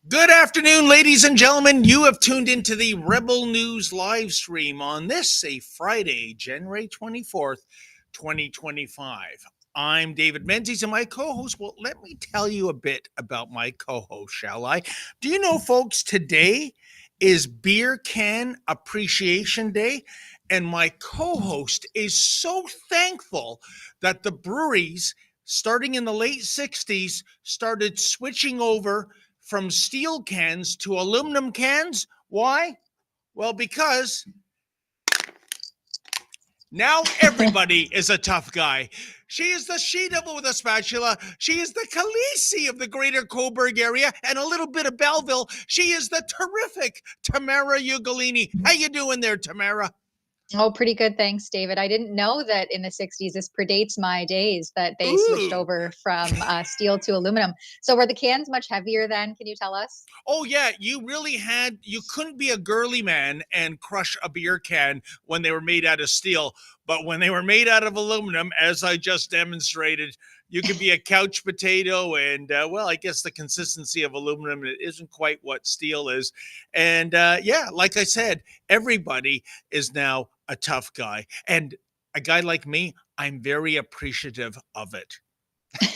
Good afternoon, ladies and gentlemen. You have tuned into the Rebel News live stream on this, a Friday, January 24th, 2025. I'm David Menzies, and my co-host, well, let me tell you a bit about my co-host, shall I? Do you know, folks, today is Beer Can Appreciation Day, and my co-host is so thankful that the breweries, starting in the late 60s, started switching over from steel cans to aluminum cans. Why? Well, because now everybody is a tough guy. She is the she-devil with a spatula. She is the Khaleesi of the greater Coburg area and a little bit of Belleville. She is the terrific Tamara Ugolini. How you doing there, Tamara? Oh, pretty good. Thanks, David. I didn't know that in the 60s, this predates my days, that they switched over from steel to aluminum. So were the cans much heavier then? Can you tell us? Oh, yeah. You couldn't be a girly man and crush a beer can when they were made out of steel. But when they were made out of aluminum, as I just demonstrated, you could be a couch potato. And, well, I guess the consistency of aluminum, it isn't quite what steel is. And, yeah, like I said, everybody is now a tough guy. And a guy like me, I'm very appreciative of it.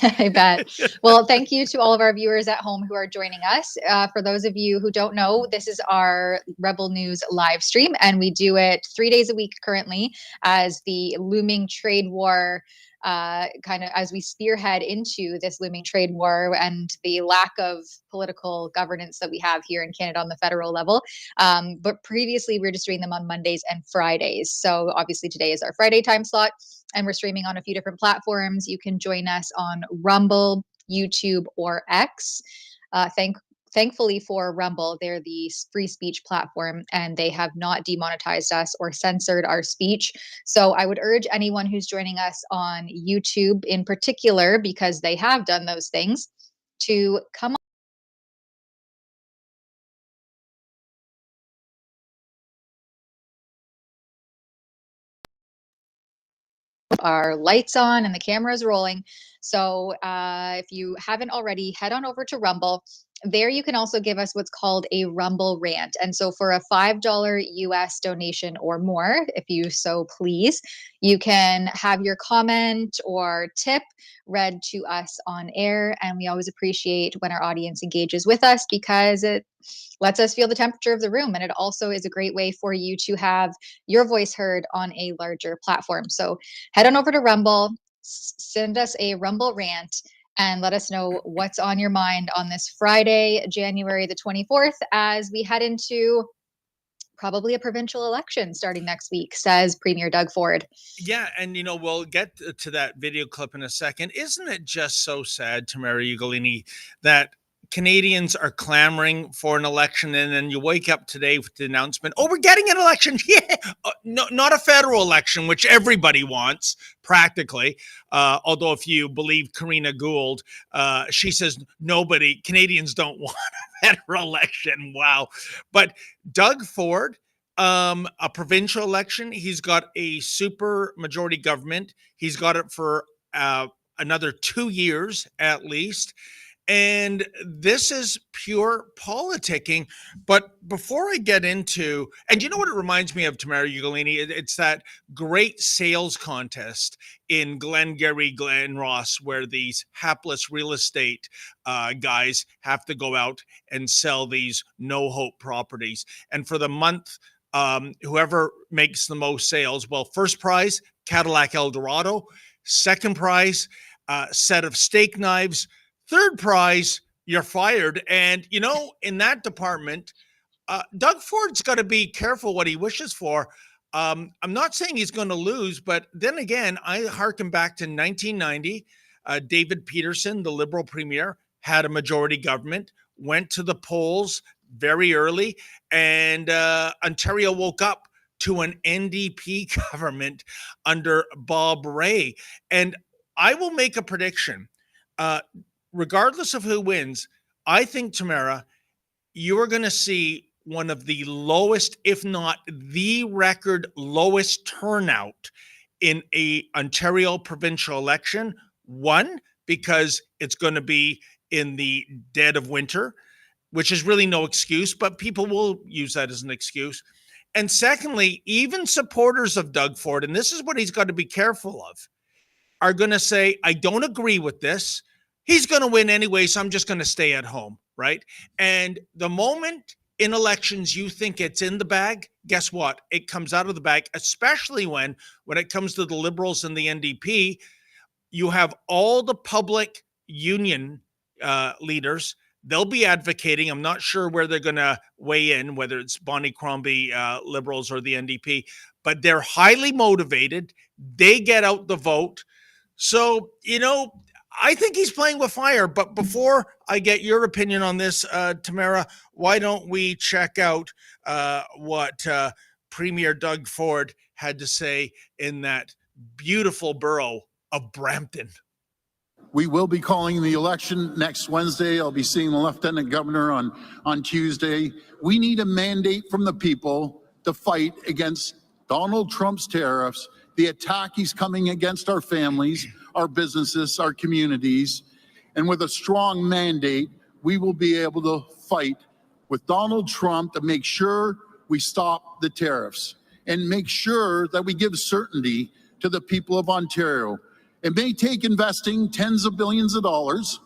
I bet. Well, thank you to all of our viewers at home who are joining us. For those of you who don't know, this is our Rebel News live stream, and we do it 3 days a week currently as the looming trade war, kind of as we spearhead into this looming trade war and the lack of political governance that we have here in Canada on the federal level. But previously, we were just doing them on Mondays and Fridays. So obviously today is our Friday time slot, and we're streaming on a few different platforms. You can join us on Rumble, YouTube, or X. Thankfully for Rumble, they're the free speech platform, and they have not demonetized us or censored our speech. So I would urge anyone who's joining us on YouTube in particular, because they have done those things, to come on our lights on and the camera is rolling. So if you haven't already, head on over to Rumble. There you can also give us what's called a Rumble rant. And so for a $5 US donation or more, if you so please, you can have your comment or tip read to us on air. And we always appreciate when our audience engages with us, because it lets us feel the temperature of the room. And it also is a great way for you to have your voice heard on a larger platform. So head on over to Rumble, send us a Rumble rant, and let us know what's on your mind on this Friday, January the 24th, as we head into probably a provincial election starting next week, says Premier Doug Ford. Yeah, and we'll get to that video clip in a second. Isn't it just so sad, Tamara Ugolini, that Canadians are clamoring for an election, and then you wake up today with the announcement, oh, we're getting an election. Yeah, no, not a federal election, which everybody wants, practically. Although if you believe Karina Gould, she says Canadians don't want a federal election. Wow. But Doug Ford, a provincial election, he's got a super majority government. He's got it for another 2 years at least. And this is pure politicking. But before I get into, and you know what it reminds me of, Tamara Ugolini? It's that great sales contest in Glengarry Glen Ross, where these hapless real estate guys have to go out and sell these no-hope properties. And for the month, whoever makes the most sales, well, first prize, Cadillac Eldorado. Second prize, set of steak knives. Third prize, you're fired. And, in that department, Doug Ford's got to be careful what he wishes for. I'm not saying he's going to lose, but then again, I harken back to 1990. David Peterson, the Liberal premier, had a majority government, went to the polls very early, and Ontario woke up to an NDP government under Bob Rae. And I will make a prediction. Regardless of who wins, I think, Tamara, you are going to see one of the lowest, if not the record lowest turnout in a Ontario provincial election. One, because it's going to be in the dead of winter, which is really no excuse, but people will use that as an excuse. And secondly, even supporters of Doug Ford, and this is what he's got to be careful of, are going to say, I don't agree with this. He's going to win anyway, so I'm just going to stay at home, right? And the moment in elections you think it's in the bag, guess what? It comes out of the bag, especially when it comes to the Liberals and the NDP, you have all the public union leaders. They'll be advocating. I'm not sure where they're going to weigh in, whether it's Bonnie Crombie Liberals or the NDP, but they're highly motivated. They get out the vote. So, I think he's playing with fire. But before I get your opinion on this, Tamara, why don't we check out what Premier Doug Ford had to say in that beautiful borough of Brampton? We will be calling the election next Wednesday. I'll be seeing the Lieutenant Governor on Tuesday. We need a mandate from the people to fight against Donald Trump's tariffs, the attack he's coming against our families, our businesses, our communities. And with a strong mandate, we will be able to fight with Donald Trump to make sure we stop the tariffs and make sure that we give certainty to the people of Ontario. It may take investing tens of billions of dollars.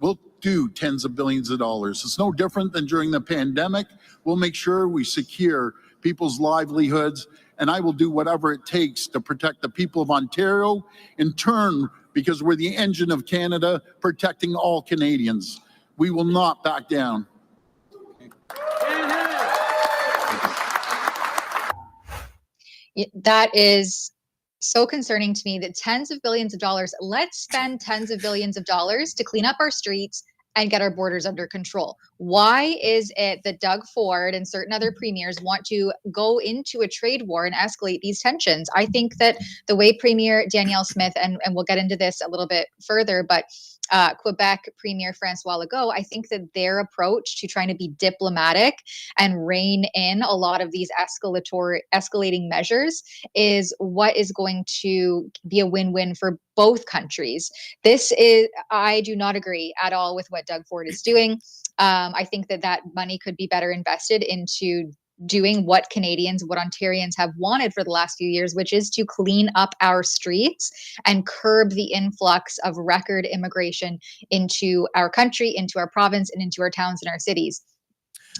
We'll do tens of billions of dollars. It's no different than during the pandemic. We'll make sure we secure people's livelihoods, and I will do whatever it takes to protect the people of Ontario, in turn, because we're the engine of Canada, protecting all Canadians. We will not back down. That is so concerning to me, that tens of billions of dollars, let's spend tens of billions of dollars to clean up our streets and get our borders under control. Why is it that Doug Ford and certain other premiers want to go into a trade war and escalate these tensions? I think that the way Premier Danielle Smith, and we'll get into this a little bit further, but Quebec Premier Francois Legault, I think that their approach to trying to be diplomatic and rein in a lot of these escalating measures is what is going to be a win-win for both countries. I do not agree at all with what Doug Ford is doing. I think that money could be better invested into doing what Canadians, what Ontarians have wanted for the last few years, which is to clean up our streets and curb the influx of record immigration into our country, into our province, and into our towns and our cities.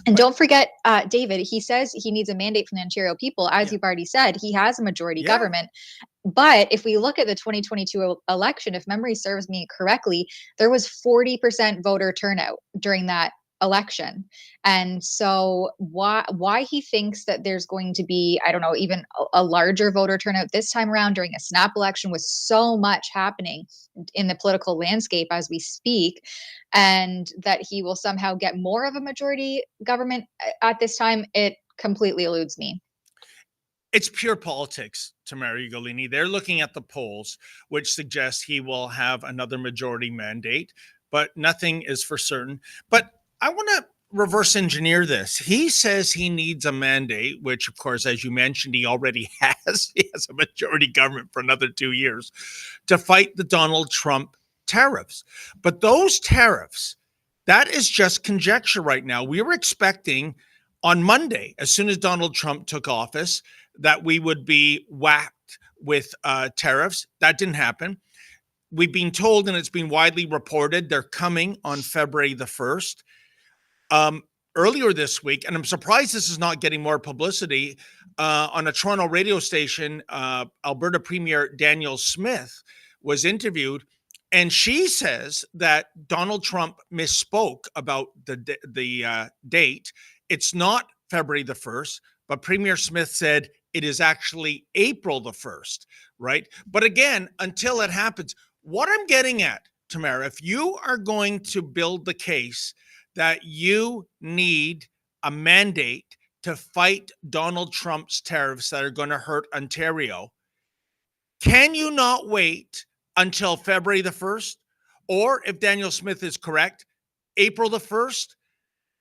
And don't forget, David, he says he needs a mandate from the Ontario people. As you've already said, he has a majority government. But if we look at the 2022 election, if memory serves me correctly, there was 40% voter turnout during that election. And so why he thinks that there's going to be, I don't know, even a larger voter turnout this time around during a snap election, with so much happening in the political landscape as we speak, and that he will somehow get more of a majority government at this time, it completely eludes me. It's pure politics, Tamara Ugolini. They're looking at the polls, which suggest he will have another majority mandate, but nothing is for certain. But I want to reverse engineer this. He says he needs a mandate, which, of course, as you mentioned, he already has. He has a majority government for another 2 years to fight the Donald Trump tariffs. But those tariffs, that is just conjecture right now. We were expecting on Monday, as soon as Donald Trump took office, that we would be whacked with tariffs. That didn't happen. We've been told, and it's been widely reported, they're coming on February the 1st. earlier this week, and I'm surprised this is not getting more publicity, on a Toronto radio station, Alberta Premier Danielle Smith was interviewed, and she says that Donald Trump misspoke about the date. It's not February the 1st, but Premier Smith said it is actually April the 1st, right? But again, until it happens, what I'm getting at, Tamara, if you are going to build the case that you need a mandate to fight Donald Trump's tariffs that are going to hurt Ontario, can you not wait until February the 1st? Or if Danielle Smith is correct, April the 1st?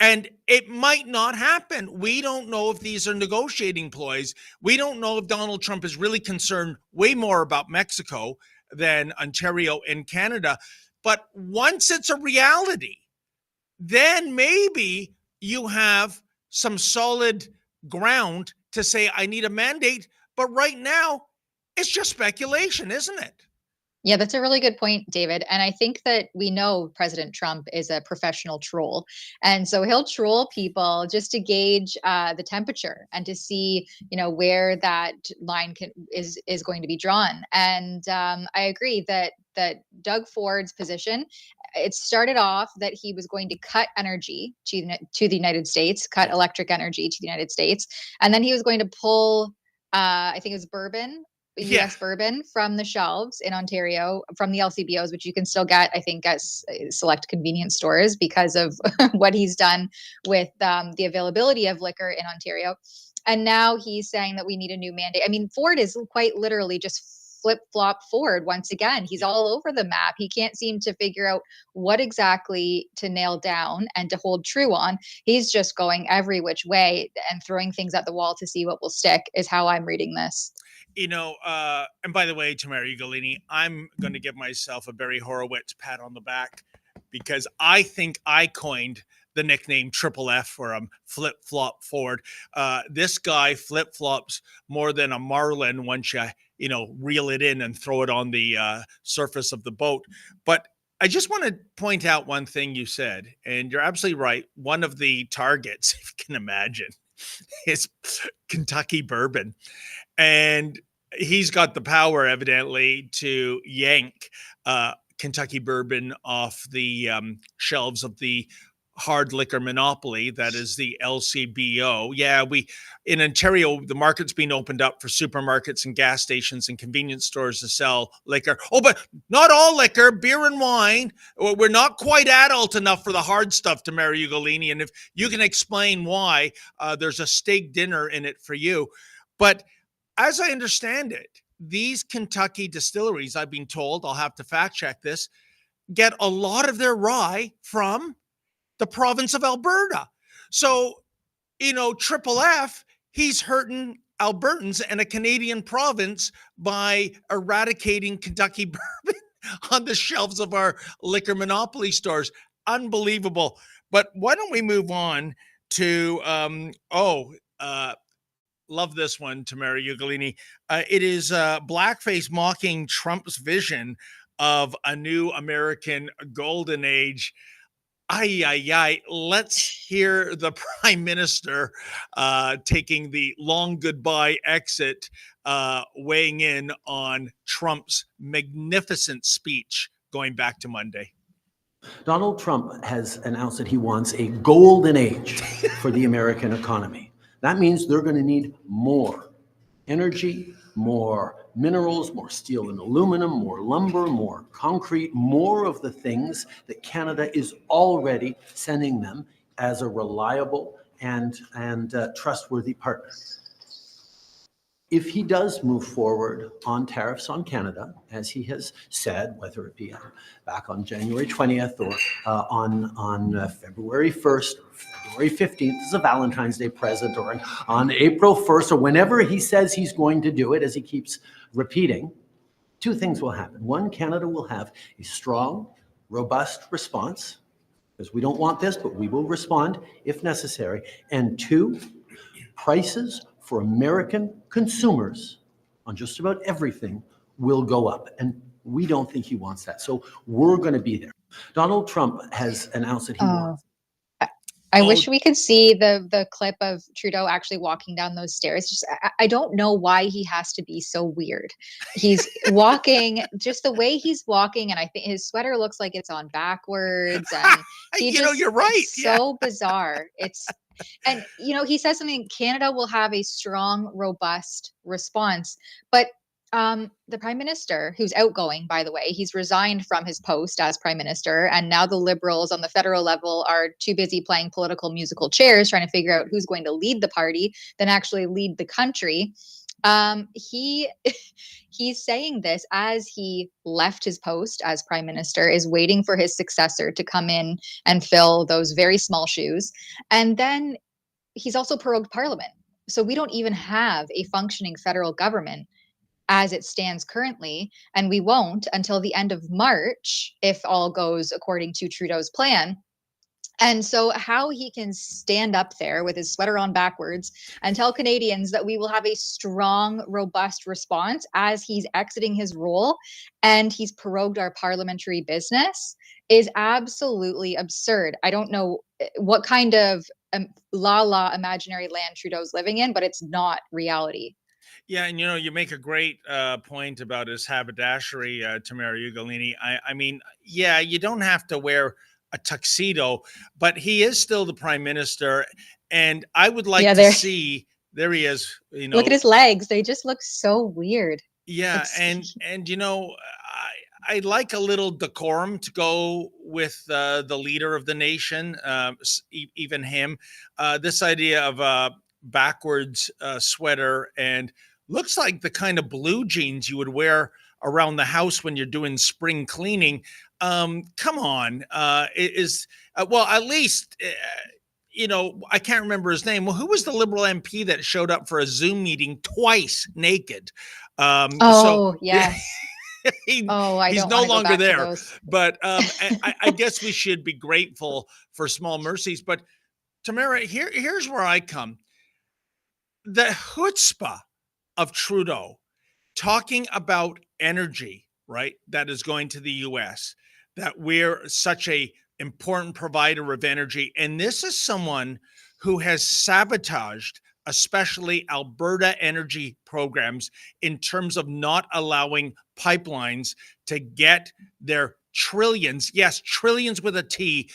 And it might not happen. We don't know if these are negotiating ploys. We don't know if Donald Trump is really concerned way more about Mexico than Ontario and Canada. But once it's a reality, then maybe you have some solid ground to say, I need a mandate. But right now, it's just speculation, isn't it? Yeah, that's a really good point, David. And I think that we know President Trump is a professional troll. And so he'll troll people just to gauge the temperature and to see, where that line is going to be drawn. And I agree that Doug Ford's position, it started off that he was going to cut energy to the United States, cut electric energy to the United States. And then he was going to pull, I think it was bourbon, U.S. bourbon from the shelves in Ontario, from the LCBOs, which you can still get, I think, at select convenience stores because of what he's done with the availability of liquor in Ontario. And now he's saying that we need a new mandate. I mean, Ford is quite literally just flip-flop Ford once again. He's all over the map. He can't seem to figure out what exactly to nail down and to hold true on. He's just going every which way and throwing things at the wall to see what will stick, is how I'm reading this. And by the way, Tamara Ugolini, I'm going to give myself a Barry Horowitz pat on the back because I think I coined the nickname Triple F for him, Flip Flop Ford. This guy flip flops more than a marlin once you reel it in and throw it on the surface of the boat. But I just want to point out one thing you said, and you're absolutely right. One of the targets, if you can imagine, is Kentucky bourbon. And he's got the power, evidently, to yank Kentucky bourbon off the shelves of the hard liquor monopoly that is the LCBO. Yeah, in Ontario, the market's been opened up for supermarkets and gas stations and convenience stores to sell liquor. Oh, but not all liquor, beer and wine. We're not quite adult enough for the hard stuff, Tamara Ugolini. And if you can explain why, there's a steak dinner in it for you. But as I understand it, these Kentucky distilleries, I've been told, I'll have to fact check this, get a lot of their rye from the province of Alberta. So, Triple F, he's hurting Albertans and a Canadian province by eradicating Kentucky bourbon on the shelves of our liquor monopoly stores. Unbelievable. But why don't we move on to, love this one, Tamara Ugolini. It is blackface mocking Trump's vision of a new American golden age. Let's hear the Prime Minister taking the long goodbye exit, weighing in on Trump's magnificent speech going back to Monday. Donald Trump has announced that he wants a golden age for the American economy. That means they're going to need more energy, more minerals, more steel and aluminum, more lumber, more concrete, more of the things that Canada is already sending them as a reliable and trustworthy partner. If he does move forward on tariffs on Canada, as he has said, whether it be back on January 20th or on February 1st or February 15th as a Valentine's Day present, or on April 1st, or whenever he says he's going to do it, as he keeps repeating, two things will happen. One, Canada will have a strong, robust response, because we don't want this, but we will respond if necessary. And two, prices for American consumers on just about everything will go up. And we don't think he wants that. So we're going to be there. Donald Trump has announced that he wants. I Oh, wish we could see the clip of Trudeau actually walking down those stairs. Just I don't know why he has to be so weird. He's walking just the way he's walking, and I think his sweater looks like it's on backwards, and he just you're right. it's Yeah. so bizarre. And he says something, Canada will have a strong, robust response, but the prime minister, who's outgoing, by the way, he's resigned from his post as prime minister, and now the Liberals on the federal level are too busy playing political musical chairs, trying to figure out who's going to lead the party than actually lead the country. He he's saying this as he left his post as prime minister, is waiting for his successor to come in and fill those very small shoes, and then he's also prorogued parliament. So we don't even have a functioning federal government as it stands currently, and we won't until the end of March if all goes according to Trudeau's plan. And so how he can stand up there with his sweater on backwards and tell Canadians that we will have a strong, robust response as he's exiting his role and he's prorogued our parliamentary business is absolutely absurd. I don't know what kind of la imaginary land Trudeau's living in, but it's not reality. Yeah, and you make a great point about his haberdashery, Tamara Ugolini. I mean, yeah, you don't have to wear a tuxedo, but he is still the prime minister, and I would like to see. There he is. Look at his legs; they just look so weird. Yeah, and I like a little decorum to go with the leader of the nation, even him. This idea of a backwards sweater and looks like the kind of blue jeans you would wear around the house when you're doing spring cleaning. Come on, well, at least I can't remember his name. Well, who was the Liberal MP that showed up for a Zoom meeting twice naked? Yes. He's don't no wanna go longer back to there. those. But I guess we should be grateful for small mercies. But Tamara, here's where I come. The chutzpah of Trudeau talking about energy, right? That is going to the US, that we're such a important provider of energy. And this is someone who has sabotaged especially Alberta energy programs in terms of not allowing pipelines to get their trillions, yes, trillions with a T,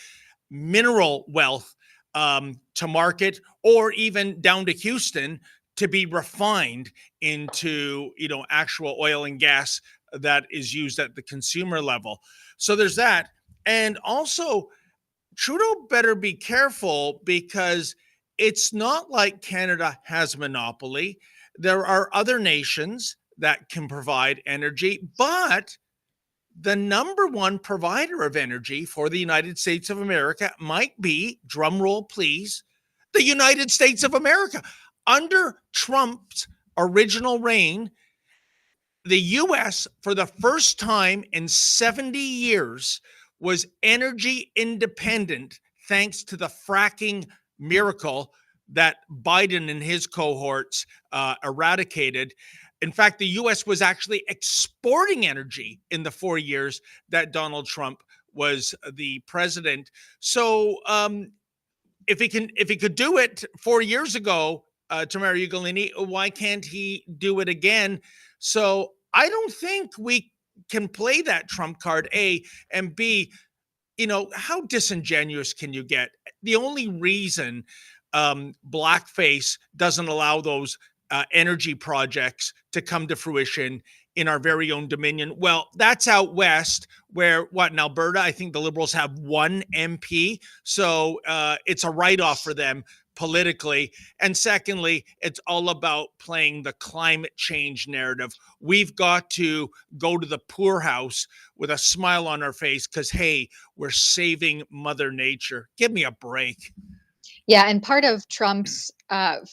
mineral wealth to market, or even down to Houston to be refined into actual oil and gas that is used at the consumer level. So there's that. And also, Trudeau better be careful, because it's not like Canada has monopoly. There are other nations that can provide energy, but the number one provider of energy for the United States of America might be, drum roll please, the United States of America. Under Trump's original reign, the US, for the first time in 70 years, was energy independent thanks to the fracking miracle that Biden and his cohorts eradicated. In fact, the US was actually exporting energy in the 4 years that Donald Trump was the president. So if he could do it 4 years ago, Tamara Ugolini, why can't he do it again? So I don't think we can play that trump card, A, and B, how disingenuous can you get? The only reason blackface doesn't allow those energy projects to come to fruition in our very own Dominion, well, that's out west, where in Alberta, I think the Liberals have one MP. So it's a write-off for them politically. And secondly, it's all about playing the climate change narrative. We've got to go to the poorhouse with a smile on our face because, hey, we're saving Mother Nature. Give me a break. Yeah, and part of Trump's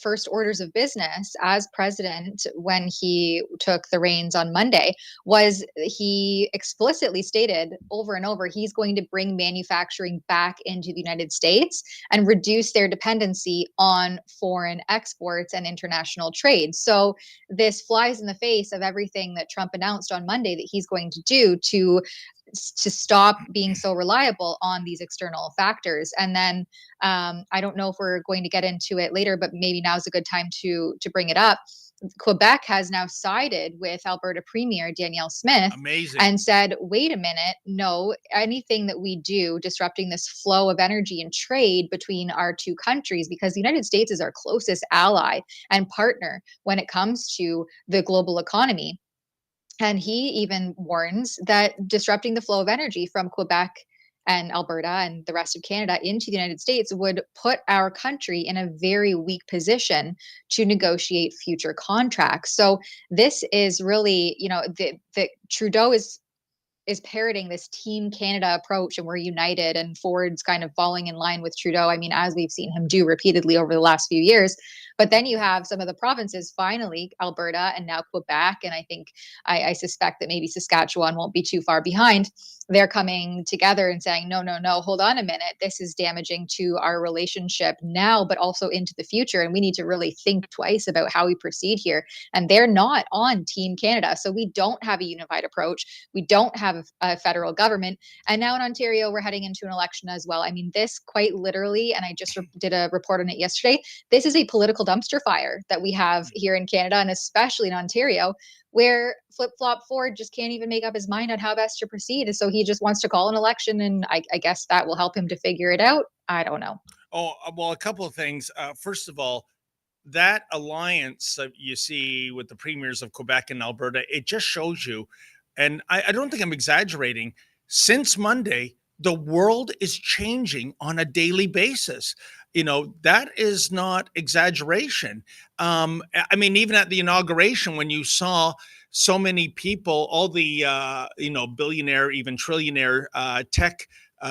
first orders of business as president when he took the reins on Monday was he explicitly stated over and over he's going to bring manufacturing back into the United States and reduce their dependency on foreign exports and international trade. So this flies in the face of everything that Trump announced on Monday that he's going to do to to stop being so reliable on these external factors. And then I don't know if we're going to get into it later, but maybe now's a good time to bring it up. Quebec has now sided with Alberta Premier Danielle Smith. Amazing. And said, wait a minute, no, anything that we do disrupting this flow of energy and trade between our two countries, because the United States is our closest ally and partner when it comes to the global economy. And he even warns that disrupting the flow of energy from Quebec and Alberta and the rest of Canada into the United States would put our country in a very weak position to negotiate future contracts. So this is really, the Trudeau is parroting this Team Canada approach, and we're united, and Ford's kind of falling in line with Trudeau. I mean, as we've seen him do repeatedly over the last few years. But then you have some of the provinces, finally, Alberta and now Quebec, and I think I suspect that maybe Saskatchewan won't be too far behind. They're coming together and saying, no, hold on a minute. This is damaging to our relationship now, but also into the future. And we need to really think twice about how we proceed here. And they're not on Team Canada. So we don't have a unified approach. We don't have a federal government. And now in Ontario, we're heading into an election as well. I mean, this quite literally, and I just did a report on it yesterday, this is a political dumpster fire that we have here in Canada, and especially in Ontario, where flip-flop Ford just can't even make up his mind on how best to proceed. And so he just wants to call an election, and I guess that will help him to figure it out. I don't know. Oh, well, a couple of things. First of all, that alliance that you see with the premiers of Quebec and Alberta, it just shows you, and I don't think I'm exaggerating, since Monday, the world is changing on a daily basis. That is not exaggeration. I mean, even at the inauguration, when you saw so many people, all the, billionaire, even trillionaire tech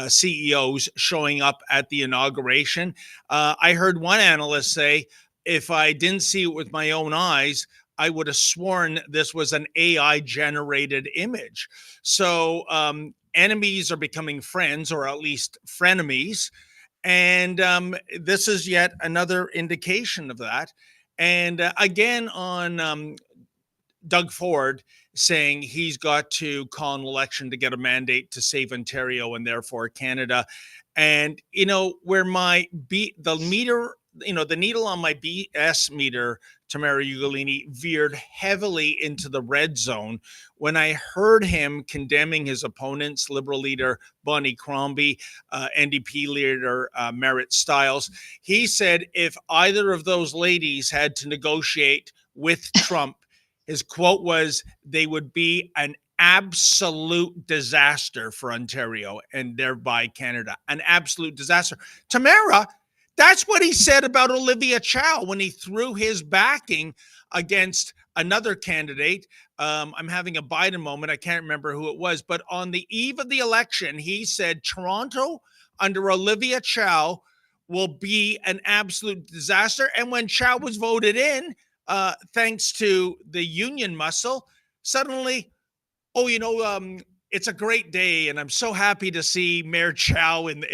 CEOs showing up at the inauguration, I heard one analyst say, if I didn't see it with my own eyes, I would have sworn this was an AI generated image. So enemies are becoming friends, or at least frenemies. And this is yet another indication of that. And again, on Doug Ford saying he's got to call an election to get a mandate to save Ontario and therefore Canada. And, where the needle on my BS meter, Tamara Ugolini, veered heavily into the red zone when I heard him condemning his opponents, Liberal leader Bonnie Crombie, NDP leader Merritt Stiles. He said if either of those ladies had to negotiate with Trump, his quote was, they would be an absolute disaster for Ontario and thereby Canada. An absolute disaster. Tamara, that's what he said about Olivia Chow when he threw his backing against another candidate. I'm having a Biden moment. I can't remember who it was, but on the eve of the election, he said Toronto under Olivia Chow will be an absolute disaster. And when Chow was voted in, thanks to the union muscle, suddenly, it's a great day, and I'm so happy to see Mayor Chow in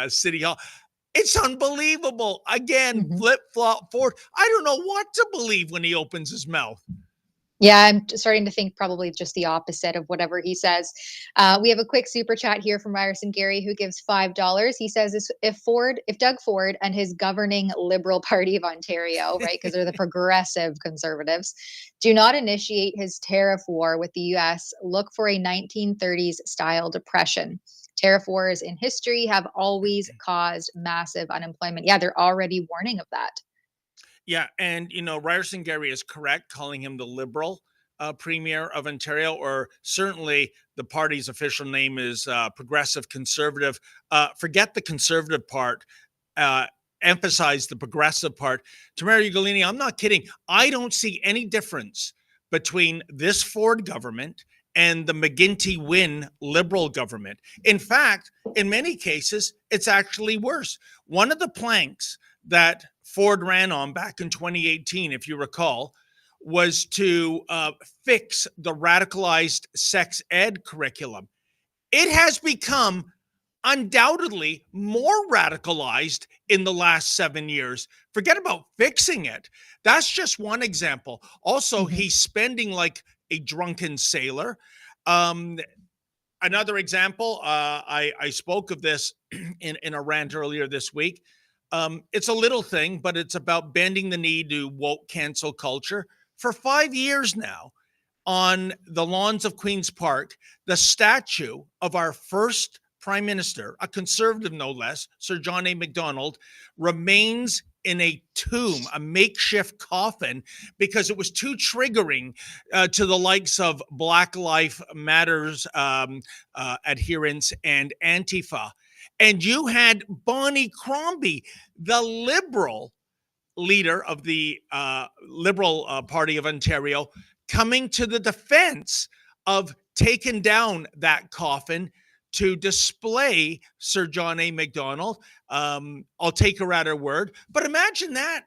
City Hall. It's unbelievable. Again, flip-flop Ford. I don't know what to believe when he opens his mouth. Yeah, I'm starting to think probably just the opposite of whatever he says. We have a quick super chat here from Ryerson Gary, who gives $5. He says, if Doug Ford and his governing Liberal Party of Ontario, right, because they're the progressive Conservatives, do not initiate his tariff war with the U.S., look for a 1930s style depression. Tariff wars in history have always caused massive unemployment. Yeah, they're already warning of that. Yeah, and Ryerson Gary is correct calling him the Liberal Premier of Ontario, or certainly the party's official name is Progressive Conservative. Forget the conservative part. Emphasize the progressive part. Tamara Ugolini, I'm not kidding. I don't see any difference between this Ford government and the McGuinty-Wynne Liberal government. In fact, in many cases, it's actually worse. One of the planks that Ford ran on back in 2018, if you recall, was to fix the radicalized sex ed curriculum. It has become undoubtedly more radicalized in the last 7 years. Forget about fixing it. That's just one example. Also, he's spending like a drunken sailor. another example, I spoke of this in a rant earlier this week. It's a little thing, but it's about bending the knee to woke cancel culture. For 5 years now, on the lawns of Queen's Park, the statue of our first prime minister, a conservative no less, Sir John A. Macdonald, remains in a tomb, a makeshift coffin, because it was too triggering to the likes of Black Lives Matters adherents and Antifa. And you had Bonnie Crombie, the Liberal leader of the Liberal Party of Ontario, coming to the defense of taking down that coffin to display Sir John A. Macdonald. I'll take her at her word. But imagine that,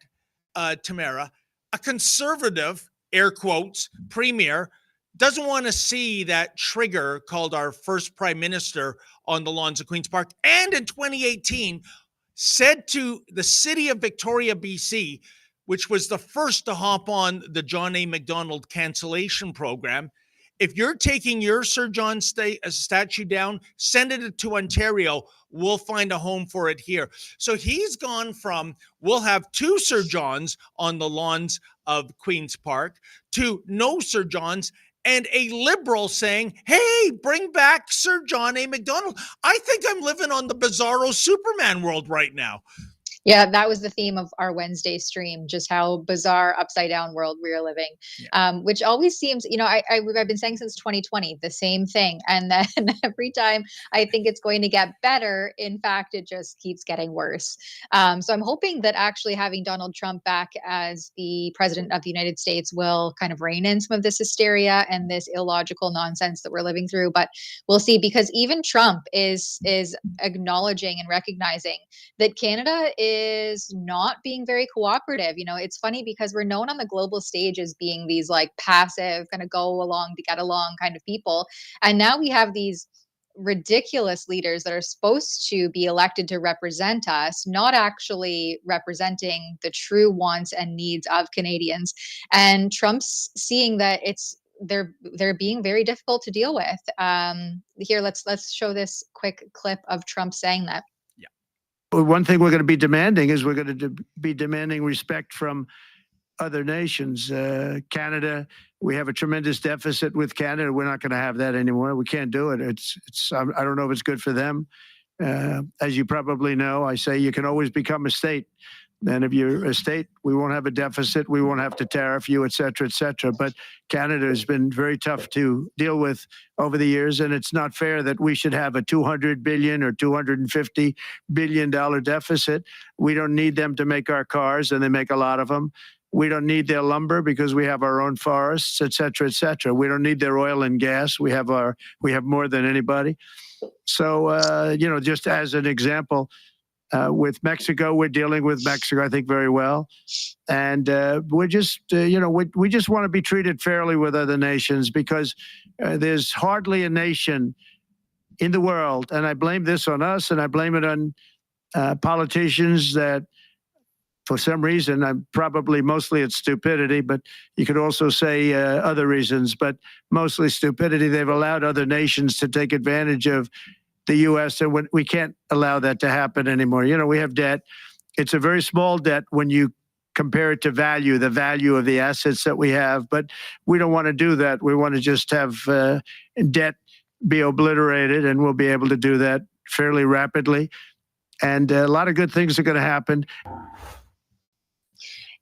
Tamara, a conservative, air quotes, premier doesn't want to see that trigger called our first prime minister on the lawns of Queen's Park. And in 2018, said to the city of Victoria, BC, which was the first to hop on the John A. Macdonald cancellation program, if you're taking your Sir John statue down, send it to Ontario. We'll find a home for it here. So he's gone from, we'll have 2 Sir Johns on the lawns of Queen's Park, to no Sir Johns, and a Liberal saying, hey, bring back Sir John A. Macdonald. I think I'm living on the bizarro Superman world right now. Yeah, that was the theme of our Wednesday stream, just how bizarre, upside down world we are living, which always seems, I've been saying since 2020, the same thing. And then every time I think it's going to get better, in fact, it just keeps getting worse. So I'm hoping that actually having Donald Trump back as the president of the United States will kind of rein in some of this hysteria and this illogical nonsense that we're living through. But we'll see, because even Trump is acknowledging and recognizing that Canada is not being very cooperative. It's funny because we're known on the global stage as being these like passive, kind of go along to get along kind of people. And now we have these ridiculous leaders that are supposed to be elected to represent us, not actually representing the true wants and needs of Canadians. And Trump's seeing that they're being very difficult to deal with. Here, let's show this quick clip of Trump saying that. One thing we're going to be demanding is we're going to be demanding respect from other nations. Canada, we have a tremendous deficit with Canada. We're not going to have that anymore. We can't do it. I don't know if it's good for them. As you probably know, I say you can always become a state. And if you're a state, we won't have a deficit. We won't have to tariff you, et cetera, et cetera. But Canada has been very tough to deal with over the years. And it's not fair that we should have a $200 billion or $250 billion deficit. We don't need them to make our cars, and they make a lot of them. We don't need their lumber because we have our own forests, et cetera, et cetera. We don't need their oil and gas. We have more than anybody. So, just as an example, with Mexico, we're dealing with Mexico, I think, very well. And we're just, we just want to be treated fairly with other nations, because there's hardly a nation in the world, and I blame this on us, and I blame it on politicians that, for some reason, mostly it's stupidity, but you could also say other reasons, but mostly stupidity. They've allowed other nations to take advantage of the U.S., and we can't allow that to happen anymore. We have debt. It's a very small debt when you compare it to the value of the assets that we have, but we don't want to do that. We want to just have debt be obliterated, and we'll be able to do that fairly rapidly. And a lot of good things are going to happen.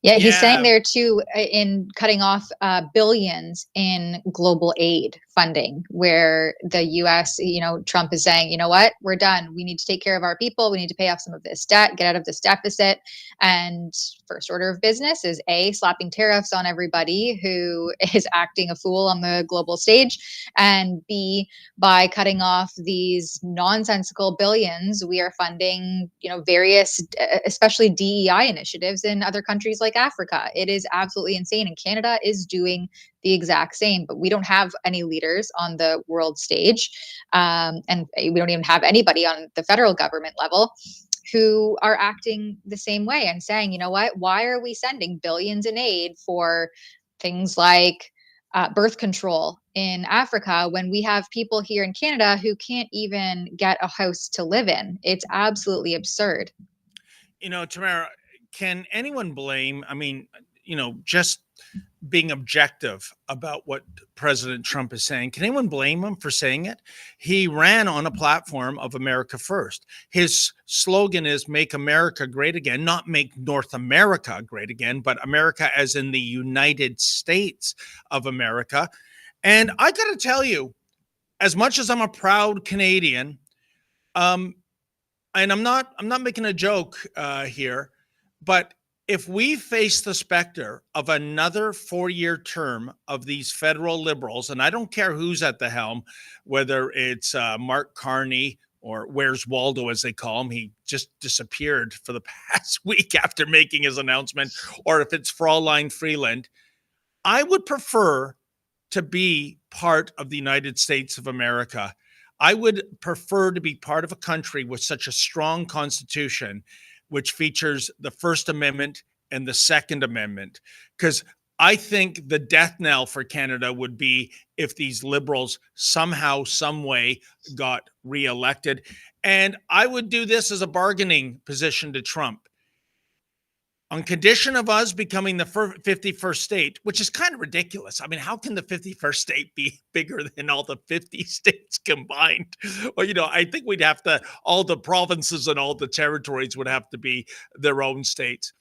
Yeah, he's saying there too, in cutting off billions in global aid funding, where the U.S., Trump is saying, you know what, we're done. We need to take care of our people. We need to pay off some of this debt, get out of this deficit. And first order of business is A, slapping tariffs on everybody who is acting a fool on the global stage, and B, by cutting off these nonsensical billions, we are funding, various, especially DEI initiatives in other countries like Africa. It is absolutely insane. And Canada is doing the exact same, but we don't have any leaders on the world stage. And we don't even have anybody on the federal government level who are acting the same way and saying, you know what, why are we sending billions in aid for things like birth control in Africa when we have people here in Canada who can't even get a house to live in. It's absolutely absurd. Tamara, can anyone blame? I mean, just being objective about what President Trump is saying, can anyone blame him for saying it? He ran on a platform of America First. His slogan is Make America Great Again, not Make North America Great Again, but America as in the United States of America. And I got to tell you, as much as I'm a proud Canadian, and I'm not making a joke here, but if we face the specter of another 4-year term of these federal liberals, and I don't care who's at the helm, whether it's Mark Carney or Where's Waldo, as they call him, he just disappeared for the past week after making his announcement, or if it's Fraulein Freeland, I would prefer to be part of the United States of America. I would prefer to be part of a country with such a strong constitution, which features the First Amendment and the Second Amendment, because I think the death knell for Canada would be if these liberals somehow, some way got reelected. And I would do this as a bargaining position to Trump. On condition of us becoming the 51st state, which is kind of ridiculous. I mean, how can the 51st state be bigger than all the 50 states combined? Well, I think we'd have to, all the provinces and all the territories would have to be their own states.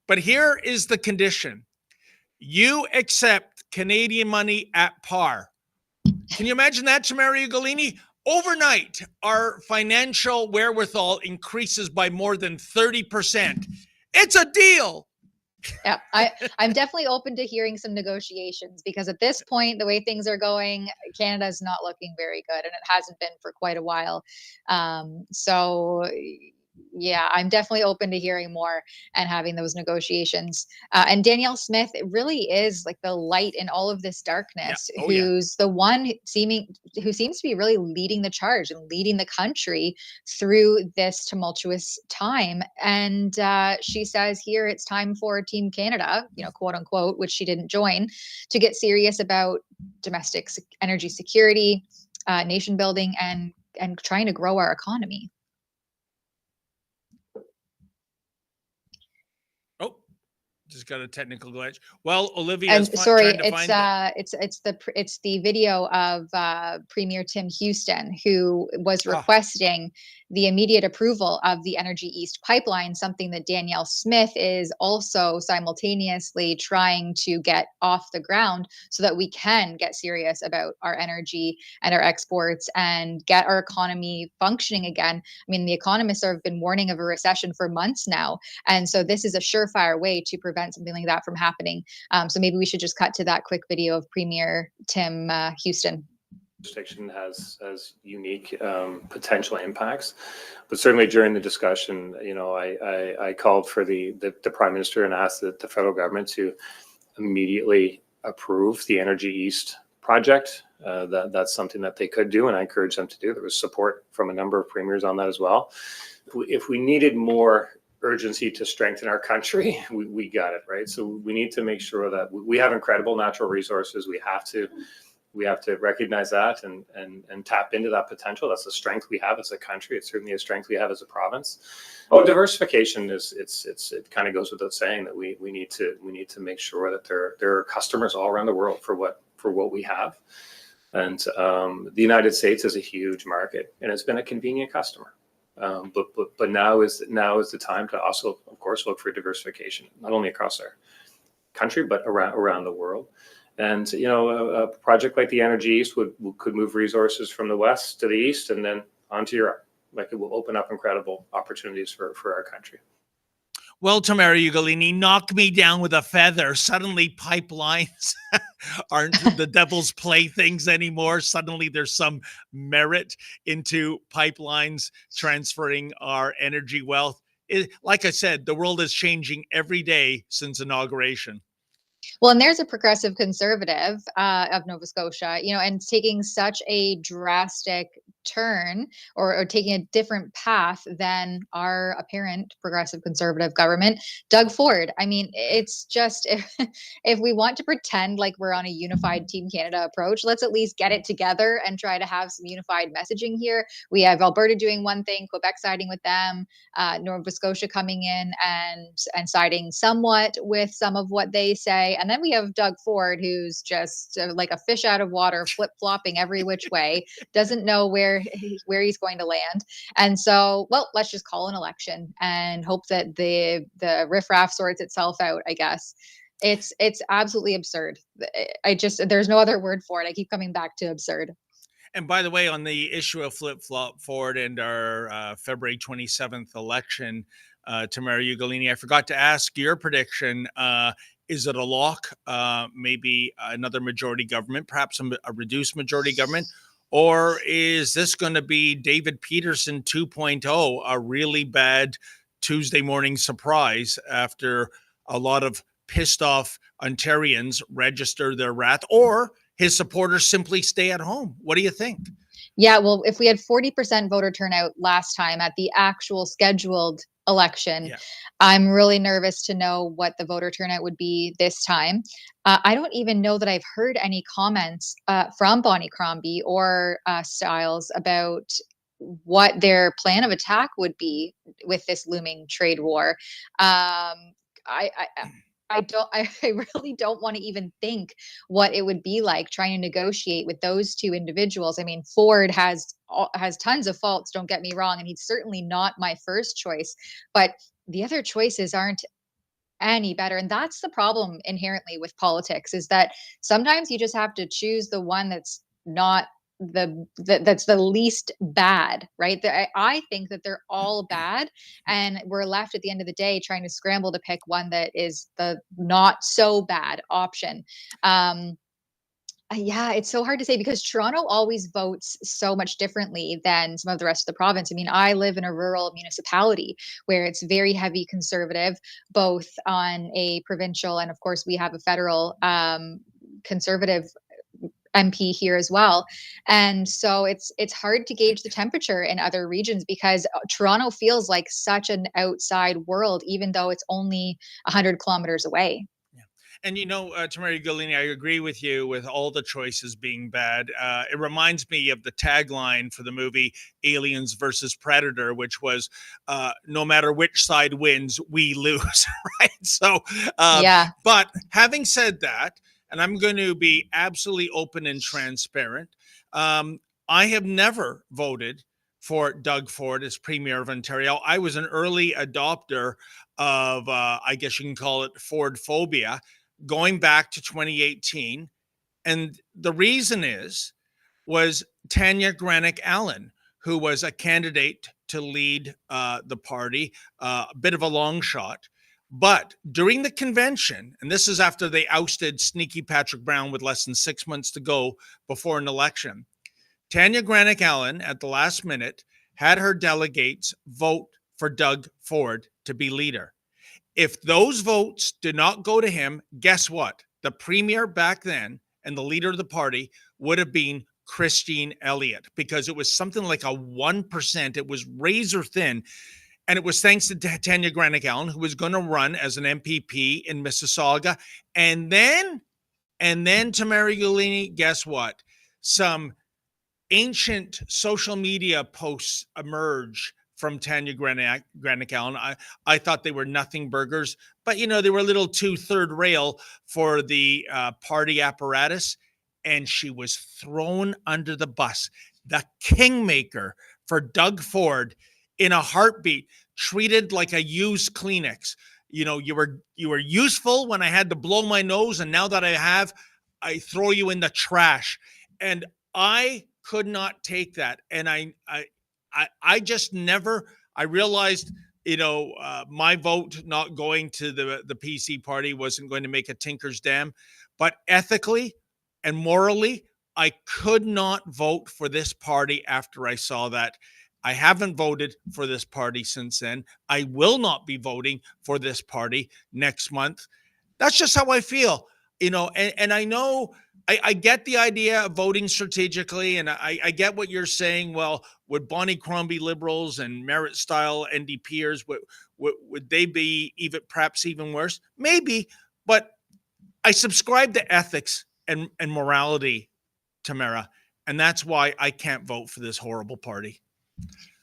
But here is the condition. You accept Canadian money at par. Can you imagine that, Tamara Ugolini? Overnight, our financial wherewithal increases by more than 30%. It's a deal. Yeah, I'm definitely open to hearing some negotiations, because at this point, the way things are going, Canada is not looking very good, and it hasn't been for quite a while. So yeah, I'm definitely open to hearing more and having those negotiations. And Danielle Smith, it really is like the light in all of this darkness, who's the one who seems to be really leading the charge and leading the country through this tumultuous time. And she says here it's time for Team Canada, quote unquote, which she didn't join, to get serious about domestic energy security, nation building, and trying to grow our economy. Just got a technical glitch. Well, Olivia, and sorry, it's the video of Premier Tim Houston, who was requesting the immediate approval of the Energy East pipeline, something that Danielle Smith is also simultaneously trying to get off the ground so that we can get serious about our energy and our exports and get our economy functioning again. I mean, the economists have been warning of a recession for months now. And so this is a surefire way to prevent something like that from happening. So maybe we should just cut to that quick video of Premier Tim Houston. Jurisdiction has unique potential impacts, but certainly during the discussion, I called for the Prime Minister and asked the federal government to immediately approve the Energy East project. That's something that they could do, and I encouraged them to do. There was support from a number of premiers on that as well. If we needed more urgency to strengthen our country, we got it, right? So we need to make sure that we have incredible natural resources. We have to recognize that and tap into that potential. That's a strength we have as a country. It's certainly a strength we have as a province. Diversification it kind of goes without saying that we need to make sure that there are customers all around the world for what we have. And the United States is a huge market, and it's been a convenient customer. But now is the time to also, of course, look for diversification, not only across our country but around the world. And a project like the Energy East could move resources from the west to the east and then onto Europe. Like, it will open up incredible opportunities for our country. Well, Tamara Ugolini, knock me down with a feather. Suddenly pipelines aren't the devil's playthings anymore. Suddenly there's some merit into pipelines transferring our energy wealth. Like I said, the world is changing every day since inauguration. Well, and there's a progressive conservative of Nova Scotia, and taking such a drastic turn or taking a different path than our apparent progressive conservative government, Doug Ford. I mean, it's just if we want to pretend like we're on a unified Team Canada approach, let's at least get it together and try to have some unified messaging here. We have Alberta doing one thing, Quebec siding with them, Nova Scotia coming in and siding somewhat with some of what they say, and then we have Doug Ford, who's just like a fish out of water, flip flopping every which way, doesn't know where he's going to land. And so, well, let's just call an election and hope that the riffraff sorts itself out, I guess. It's absolutely absurd. There's no other word for it. I keep coming back to absurd. And by the way, on the issue of flip-flop Ford and our February 27th election, Tamara Ugolini, I forgot to ask your prediction. Is it a lock? Maybe another majority government, perhaps a reduced majority government? Or is this going to be David Peterson 2.0, a really bad Tuesday morning surprise after a lot of pissed off Ontarians register their wrath, or his supporters simply stay at home? What do you think? Yeah, well, if we had 40% voter turnout last time at the actual scheduled election, I'm really nervous to know what the voter turnout would be this time. I don't even know that I've heard any comments from Bonnie Crombie or Stiles about what their plan of attack would be with this looming trade war. I really don't want to even think what it would be like trying to negotiate with those two individuals. I mean, Ford has tons of faults, don't get me wrong, and he's certainly not my first choice, but the other choices aren't any better. And that's the problem inherently with politics, is that sometimes you just have to choose the one that's not that's the least bad, right? I think that they're all bad, and we're left at the end of the day trying to scramble to pick one that is the not so bad option. Yeah, it's so hard to say because Toronto always votes so much differently than some of the rest of the province. I mean, I live in a rural municipality where it's very heavy conservative, both on a provincial and, of course, we have a federal conservative MP here as well. And so it's hard to gauge the temperature in other regions because Toronto feels like such an outside world, even though it's only 100 kilometers away. And Tamara Ugolini, I agree with you with all the choices being bad. It reminds me of the tagline for the movie Aliens versus Predator, which was, no matter which side wins, we lose, right? So, but having said that, and I'm going to be absolutely open and transparent, I have never voted for Doug Ford as Premier of Ontario. I was an early adopter of, I guess you can call it Ford phobia, going back to 2018. And the reason was Tanya Granick-Allen, who was a candidate to lead the party, a bit of a long shot. But during the convention, and this is after they ousted sneaky Patrick Brown with less than 6 months to go before an election, Tanya Granick-Allen at the last minute had her delegates vote for Doug Ford to be leader. If those votes did not go to him, guess what? The premier back then and the leader of the party would have been Christine Elliott, because it was something like a 1%. It was razor thin. And it was thanks to Tanya Granick-Allen, who was going to run as an MPP in Mississauga. And then Tamara Ugolini, guess what? Some ancient social media posts emerge from Tanya Granick-Allen. I thought they were nothing burgers, but they were a little too third rail for the party apparatus. And she was thrown under the bus. The kingmaker for Doug Ford, in a heartbeat, treated like a used Kleenex. You were useful when I had to blow my nose, and now that I throw you in the trash. And I could not take that. And I just never, I realized, my vote not going to the PC party wasn't going to make a tinker's dam, but ethically and morally, I could not vote for this party after I saw that. I haven't voted for this party since then. I will not be voting for this party next month. That's just how I feel, and I know I get the idea of voting strategically, and I get what you're saying. Well, would Bonnie Crombie Liberals and Merit style NDPers, would they be perhaps even worse? Maybe, but I subscribe to ethics and morality, Tamara, and that's why I can't vote for this horrible party.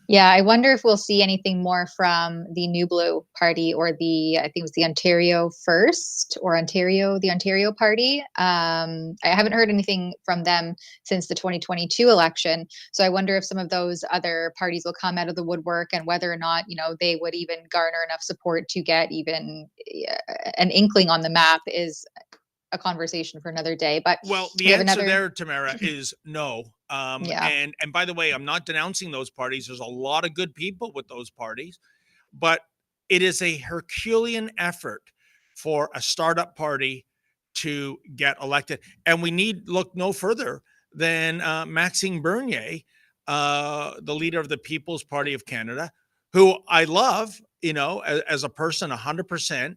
Yeah, I wonder if we'll see anything more from the New Blue Party or I think it was the Ontario First or the Ontario Party. I haven't heard anything from them since the 2022 election. So I wonder if some of those other parties will come out of the woodwork and whether or not, they would even garner enough support to get even an inkling on the map is a conversation for another day. But well, the answer there, Tamara, is no. And by the way, I'm not denouncing those parties. There's a lot of good people with those parties, but it is a Herculean effort for a startup party to get elected. And we need look no further than Maxime Bernier, the leader of the People's Party of Canada, who I love, as a person, 100%.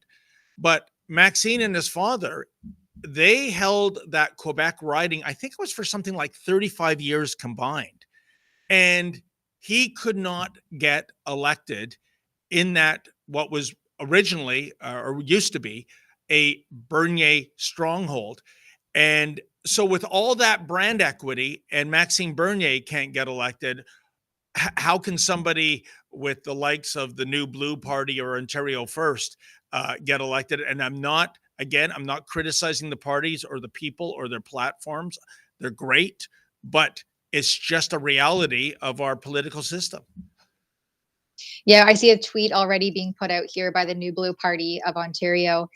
But Maxime and his father, they held that Quebec riding, I think it was for something like 35 years combined. And he could not get elected in that, what was originally or used to be a Bernier stronghold. And so with all that brand equity and Maxime Bernier can't get elected, how can somebody with the likes of the New Blue Party or Ontario First get elected? And I'm not criticizing the parties or the people or their platforms. They're great, but it's just a reality of our political system. Yeah, I see a tweet already being put out here by the New Blue Party of Ontario.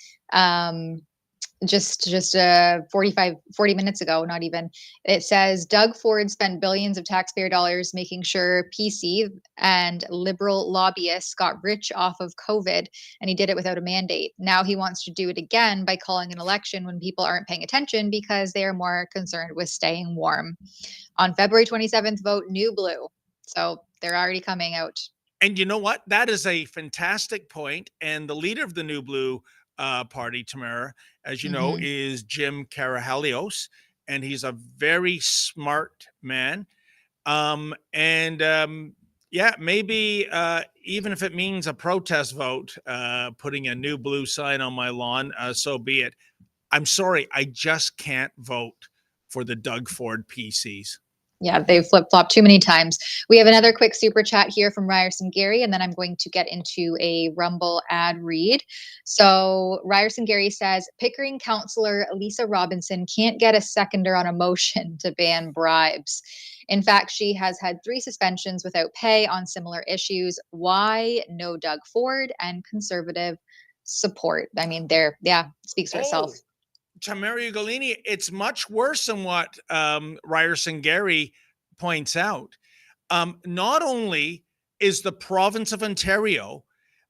Just 40 minutes ago, not even. It says Doug Ford spent billions of taxpayer dollars making sure PC and liberal lobbyists got rich off of COVID, and he did it without a mandate. Now he wants to do it again by calling an election when people aren't paying attention because they are more concerned with staying warm. On February 27th, vote New Blue. So they're already coming out. And you know what? That is a fantastic point. And the leader of the New Blue Party, Tamara, as you know, is Jim Karahalios, and he's a very smart man. Yeah, maybe even if it means a protest vote, putting a New Blue sign on my lawn, so be it. I'm sorry, I just can't vote for the Doug Ford PCs. Yeah, they've flip-flopped too many times. We have another quick super chat here from Ryerson Gary, and then I'm going to get into a Rumble ad read. So Ryerson Gary says, Pickering councillor Lisa Robinson can't get a seconder on a motion to ban bribes. In fact, she has had 3 suspensions without pay on similar issues. Why no Doug Ford and conservative support? I mean, speaks for itself. Tamara Ugolini, it's much worse than what Ryerson Gary points out. Not only is the province of Ontario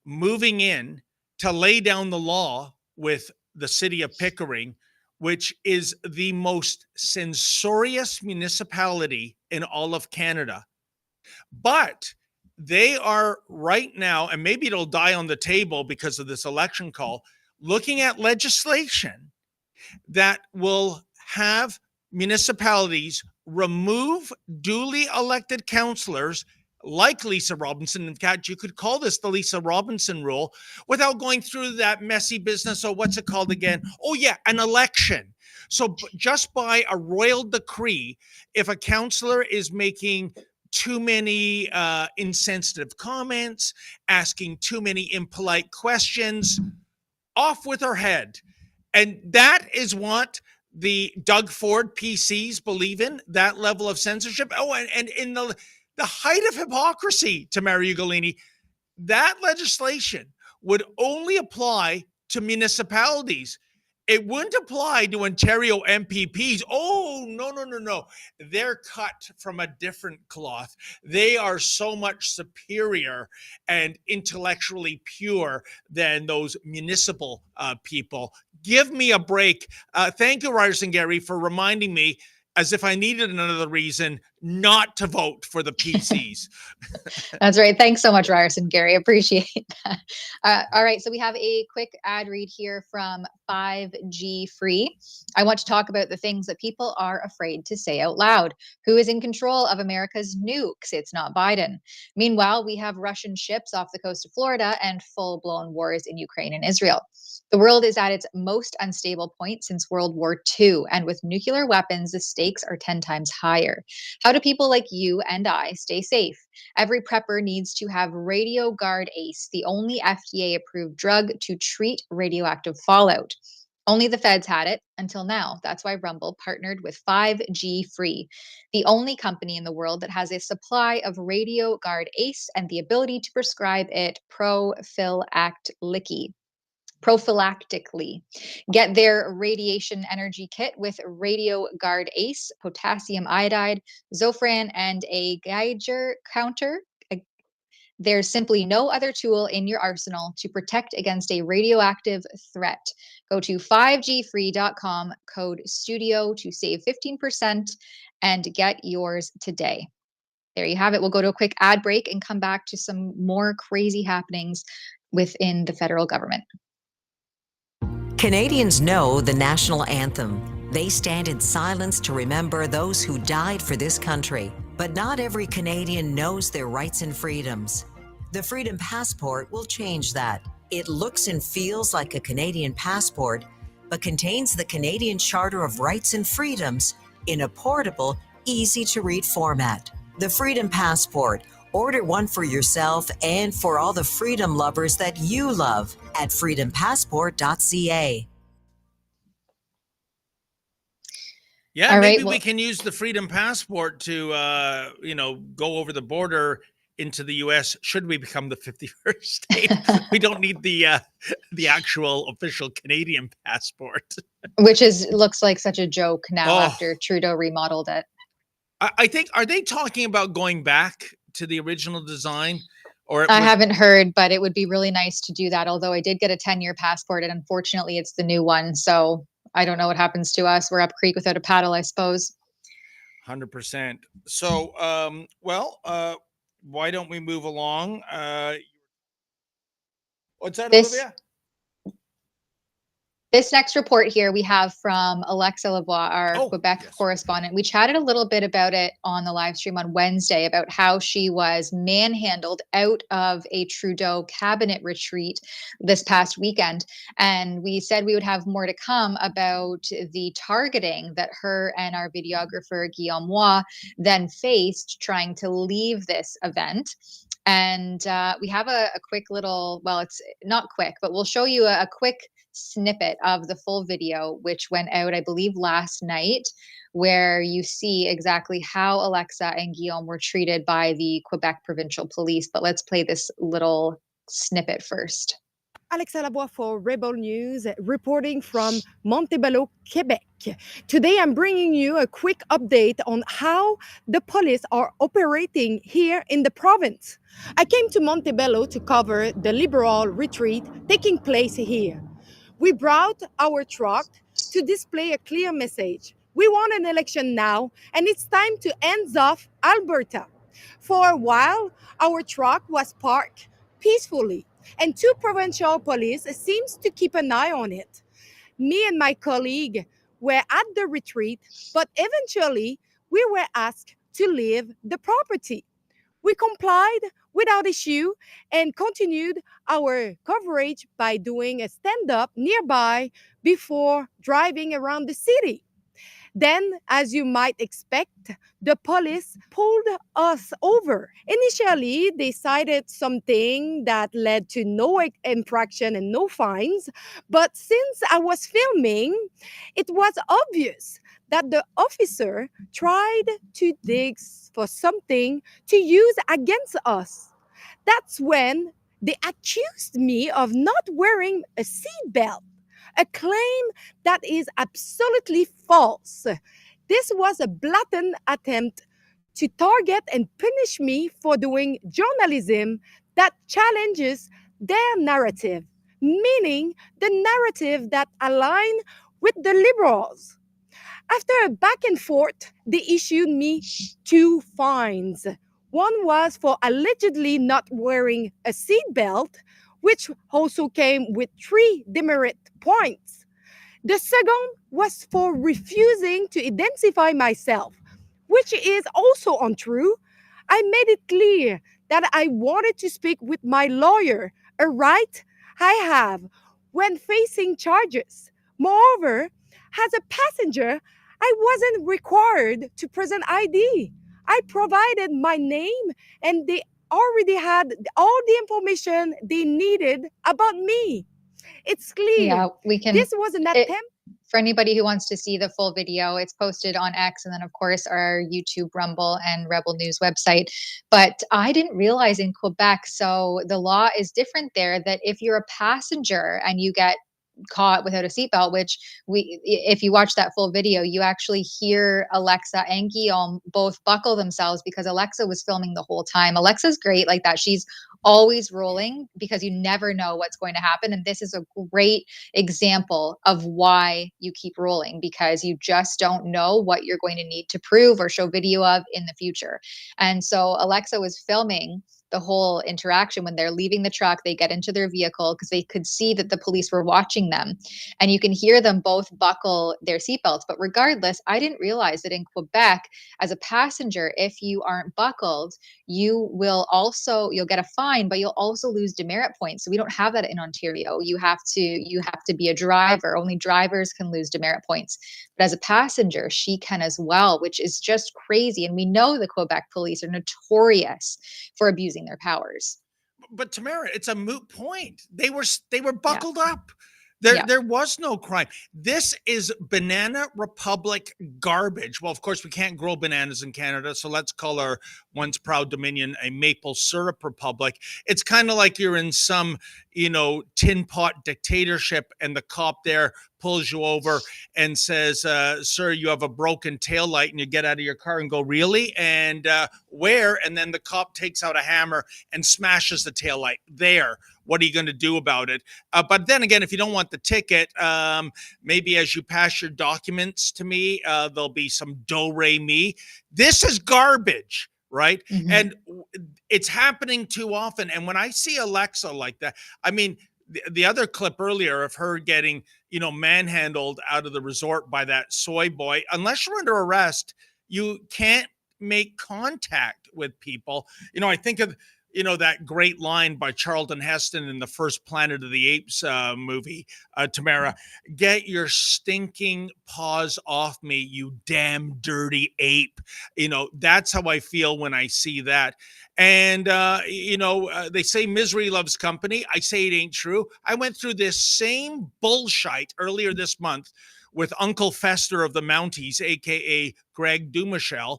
moving in to lay down the law with the city of Pickering, which is the most censorious municipality in all of Canada, but they are right now, and maybe it'll die on the table because of this election call, looking at legislation that will have municipalities remove duly elected councillors like Lisa Robinson. In fact, you could call this the Lisa Robinson rule without going through that messy business. So what's it called again? Oh yeah, an election. So just by a royal decree, if a councillor is making too many insensitive comments, asking too many impolite questions, off with her head. And that is what the Doug Ford PCs believe in, that level of censorship. Oh, and in the height of hypocrisy, Tamara Ugolini, that legislation would only apply to municipalities. It wouldn't apply to Ontario MPPs. Oh, no. They're cut from a different cloth. They are so much superior and intellectually pure than those municipal people. Give me a break. Thank you, Ryerson Gary, for reminding me, as if I needed another reason not to vote for the PCs. That's right. Thanks so much, Ryerson, Gary. Appreciate that. All right. So we have a quick ad read here from 5G Free. I want to talk about the things that people are afraid to say out loud. Who is in control of America's nukes? It's not Biden. Meanwhile, we have Russian ships off the coast of Florida and full-blown wars in Ukraine and Israel. The world is at its most unstable point since World War II, and with nuclear weapons, the stakes are 10 times higher. How do people like you and I stay safe? Every prepper needs to have Radio Guard Ace, the only FDA-approved drug to treat radioactive fallout. Only the feds had it until now. That's why Rumble partnered with 5G Free, the only company in the world that has a supply of Radio Guard Ace and the ability to prescribe it prophylactically. Get their radiation energy kit with Radio Guard Ace, potassium iodide, Zofran, and a Geiger counter. There's simply no other tool in your arsenal to protect against a radioactive threat. Go to 5gfree.com, code STUDIO to save 15% and get yours today. There you have it. We'll go to a quick ad break and come back to some more crazy happenings within the federal government. Canadians know the national anthem. They stand in silence to remember those who died for this country. But not every Canadian knows their rights and freedoms. The Freedom Passport will change that. It looks and feels like a Canadian passport, but contains the Canadian Charter of Rights and Freedoms in a portable, easy-to-read format. The Freedom Passport. Order one for yourself and for all the freedom lovers that you love at freedompassport.ca. Yeah, All maybe right, well, we can use the Freedom Passport to, go over the border into the U.S. should we become the 51st state. We don't need the actual official Canadian passport. which looks like such a joke now after Trudeau remodeled it. I think, are they talking about going back to the original design? Or I haven't heard, but it would be really nice to do that. Although I did get a 10-year passport, and unfortunately it's the new one. So I don't know what happens to us. We're up creek without a paddle, I suppose. 100%. So, why don't we move along? What's that, Olivia? This next report here we have from Alexa Lavoie, our Quebec correspondent. We chatted a little bit about it on the live stream on Wednesday about how she was manhandled out of a Trudeau cabinet retreat this past weekend. And we said we would have more to come about the targeting that her and our videographer Guillaume Moy then faced trying to leave this event. And we have a quick little, well, it's not quick, but we'll show you a quick snippet of the full video, which went out, I believe, last night, where you see exactly how Alexa and Guillaume were treated by the Quebec Provincial Police. But let's play this little snippet first. Alexa Lavoie for Rebel News, reporting from Montebello, Quebec. Today, I'm bringing you a quick update on how the police are operating here in the province. I came to Montebello to cover the Liberal retreat taking place here. We brought our truck to display a clear message. We want an election now, and it's time to end off Alberta. For a while, our truck was parked peacefully, and two provincial police seems to keep an eye on it. Me and my colleague were at the retreat, but eventually we were asked to leave the property. We complied without issue and continued our coverage by doing a stand-up nearby before driving around the city. Then, as you might expect, the police pulled us over. Initially, they cited something that led to no infraction and no fines. But since I was filming, it was obvious that the officer tried to dig for something to use against us. That's when they accused me of not wearing a seatbelt, a claim that is absolutely false. This was a blatant attempt to target and punish me for doing journalism that challenges their narrative, meaning the narrative that aligns with the Liberals. After a back and forth, they issued me 2 fines. One was for allegedly not wearing a seatbelt, which also came with 3 demerit points. The second was for refusing to identify myself, which is also untrue. I made it clear that I wanted to speak with my lawyer, a right I have when facing charges. Moreover, as a passenger, I wasn't required to present ID. I provided my name and they already had all the information they needed about me. It's clear. Yeah, we can. This was an attempt. For anybody who wants to see the full video, it's posted on X and then, of course, our YouTube, Rumble, and Rebel News website. But I didn't realize in Quebec, so the law is different there, that if you're a passenger and you get caught without a seatbelt, which if you watch that full video, you actually hear Alexa and Guillaume both buckle themselves because Alexa was filming the whole time. Alexa's great like that. She's always rolling because you never know what's going to happen. And this is a great example of why you keep rolling, because you just don't know what you're going to need to prove or show video of in the future. And so Alexa was filming the whole interaction. When they're leaving the truck, they get into their vehicle because they could see that the police were watching them, and you can hear them both buckle their seatbelts. But regardless, I didn't realize that in Quebec, as a passenger, if you aren't buckled, you'll get a fine, but you'll also lose demerit points. So we don't have that in Ontario. You have to be a driver. Only drivers can lose demerit points. But as a passenger, she can as well, which is just crazy. And we know the Quebec police are notorious for abusing their powers. But Tamara, it's a moot point. They were buckled up. There was no crime. This is banana republic garbage. Well, of course, we can't grow bananas in Canada, so let's call our once proud dominion a maple syrup republic. It's kind of like you're in some, tin pot dictatorship, and the cop there pulls you over and says, sir, you have a broken taillight, and you get out of your car and go, really? And where? And then the cop takes out a hammer and smashes the taillight. There. What are you going to do about it? But then again, if you don't want the ticket, maybe as you pass your documents to me, there'll be some do-re-mi. This is garbage, right? Mm-hmm. And it's happening too often. And when I see Alexa like that, I mean, the other clip earlier of her getting, manhandled out of the resort by that soy boy, unless you're under arrest, you can't make contact with people. I think of, that great line by Charlton Heston in the first Planet of the Apes movie, Tamara, get your stinking paws off me, you damn dirty ape. That's how I feel when I see that. And, they say misery loves company. I say it ain't true. I went through this same bullshit earlier this month with Uncle Fester of the Mounties, a.k.a. Greg Dumichel,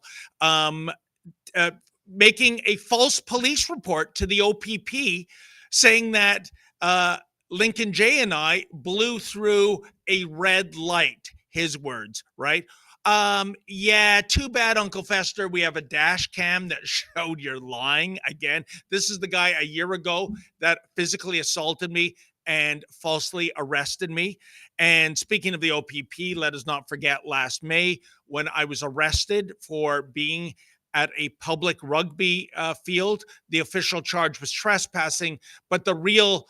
making a false police report to the OPP saying that Lincoln Jay and I blew through a red light, his words, right? Yeah, too bad, Uncle Fester. We have a dash cam that showed you're lying again. This is the guy a year ago that physically assaulted me and falsely arrested me. And speaking of the OPP, let us not forget last May when I was arrested for being at a public rugby field. The official charge was trespassing, but the real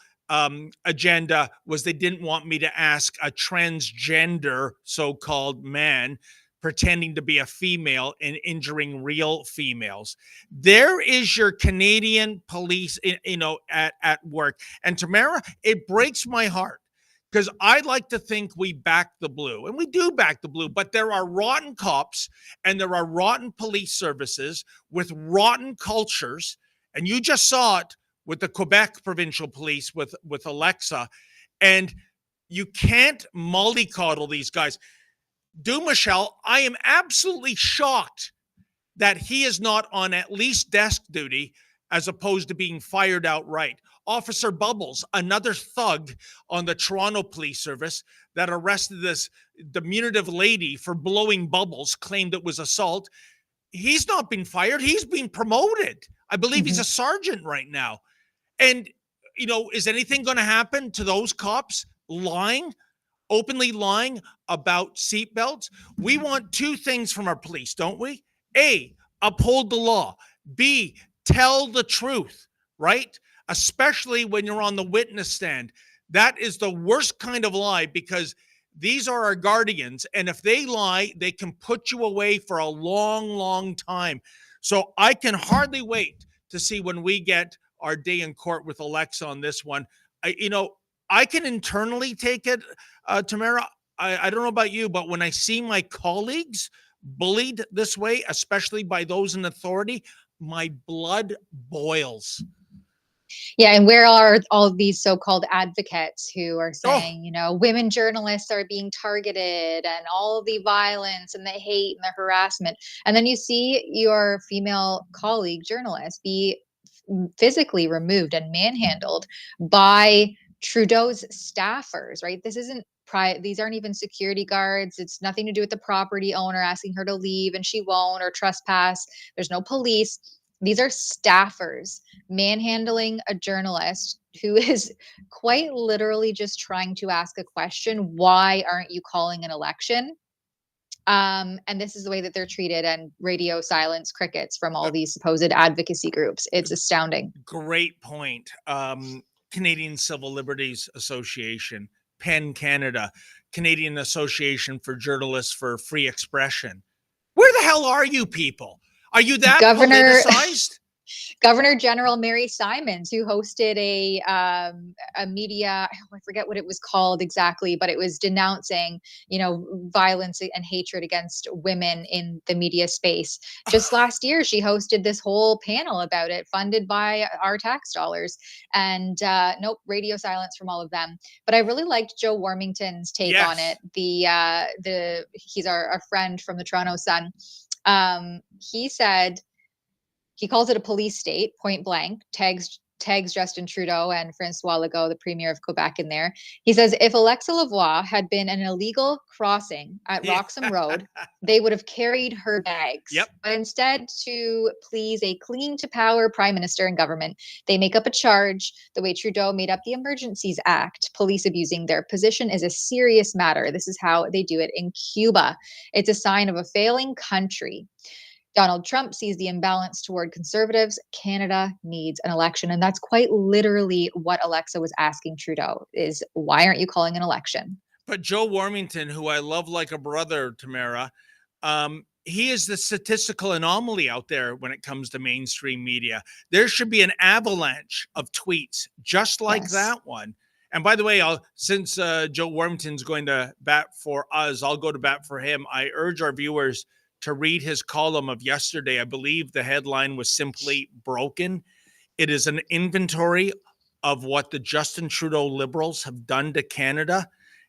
agenda was they didn't want me to ask a transgender so-called man pretending to be a female and injuring real females. There is your Canadian police, at work. And Tamara, it breaks my heart, because I like to think we back the blue, and we do back the blue, but there are rotten cops and there are rotten police services with rotten cultures. And you just saw it with the Quebec Provincial Police with Alexa, and you can't mollycoddle these guys. Dumichel, I am absolutely shocked that he is not on at least desk duty as opposed to being fired outright. Officer Bubbles, another thug on the Toronto Police Service that arrested this diminutive lady for blowing bubbles, claimed it was assault. He's not been fired. He's been promoted. I believe he's a sergeant right now. And, is anything going to happen to those cops lying? openly lying about seatbelts. We want two things from our police, don't we? A, uphold the law. B, tell the truth, right? Especially when you're on the witness stand. That is the worst kind of lie, because these are our guardians. And if they lie, they can put you away for a long, long time. So I can hardly wait to see when we get our day in court with Alexa on this one. I can internally take it, Tamara. I don't know about you, but when I see my colleagues bullied this way, especially by those in authority, my blood boils. Yeah, and where are all these so-called advocates who are Oh, saying, women journalists are being targeted and all the violence and the hate and the harassment. And then you see your female colleague journalist be physically removed and manhandled by Trudeau's staffers, right? This isn't these aren't even security guards. It's nothing to do with the property owner asking her to leave and she won't, or trespass. There's no police. These are staffers manhandling a journalist who is quite literally just trying to ask a question. Why aren't you calling an election? And this is the way that they're treated, and radio silence crickets from all these supposed advocacy groups. It's astounding. Great point. Canadian Civil Liberties Association, PEN Canada, Canadian Association for Journalists for Free Expression. Where the hell are you people? Are you that politicized? Governor General Mary Simons, who hosted a media, I forget what it was called exactly, but it was denouncing, violence and hatred against women in the media space. Just last year, she hosted this whole panel about it, funded by our tax dollars. And nope, radio silence from all of them. But I really liked Joe Warmington's take on it. He's our friend from the Toronto Sun. He said, he calls it a police state, point blank, tags Justin Trudeau and Francois Legault, the Premier of Quebec, in there. He says, if Alexa Lavoie had been an illegal crossing at Roxham Road, they would have carried her bags. Yep. But instead, to please a clean to power prime minister and government, they make up a charge the way Trudeau made up the Emergencies Act. Police abusing their position is a serious matter. This is how they do it in Cuba. It's a sign of a failing country. Donald Trump sees the imbalance toward conservatives. Canada needs an election. And that's quite literally what Alexa was asking Trudeau is, why aren't you calling an election? But Joe Warmington, who I love like a brother, Tamara, he is the statistical anomaly out there when it comes to mainstream media. There should be an avalanche of tweets just like that one. And by the way, since Joe Warmington's going to bat for us, I'll go to bat for him. I urge our viewers to read his column of yesterday. I believe the headline was simply broken. It is an inventory of what the Justin Trudeau Liberals have done to Canada.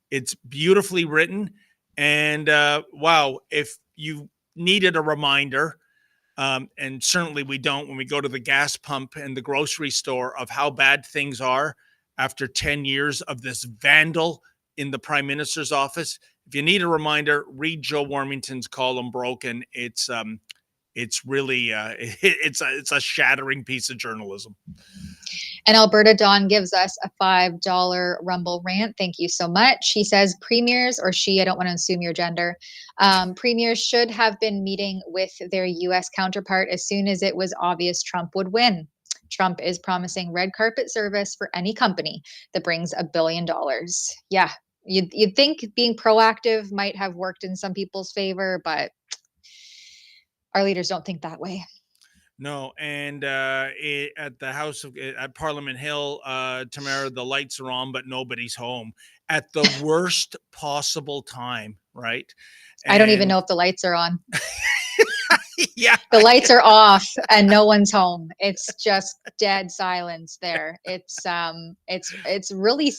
It's beautifully written. And wow, if you needed a reminder, and certainly we don't when we go to the gas pump and the grocery store, of how bad things are after 10 years of this vandal in the Prime Minister's office. If you need a reminder, read Joe Warmington's column, Broken. It's really it's a shattering piece of journalism. And Alberta Dawn gives us a $5 Rumble rant. Thank you so much. He says premiers, or she, I don't want to assume your gender, premiers should have been meeting with their U.S. counterpart as soon as it was obvious Trump would win. Trump is promising red carpet service for any company that brings $1 billion. Yeah. You'd think being proactive might have worked in some people's favor, but our leaders don't think that way. No, and at the House of at Parliament Hill, Tamara, the lights are on, but nobody's home at the worst possible time, right? I don't even know if the lights are on. Yeah, the lights are off and no one's home. It's just dead silence there. It's really.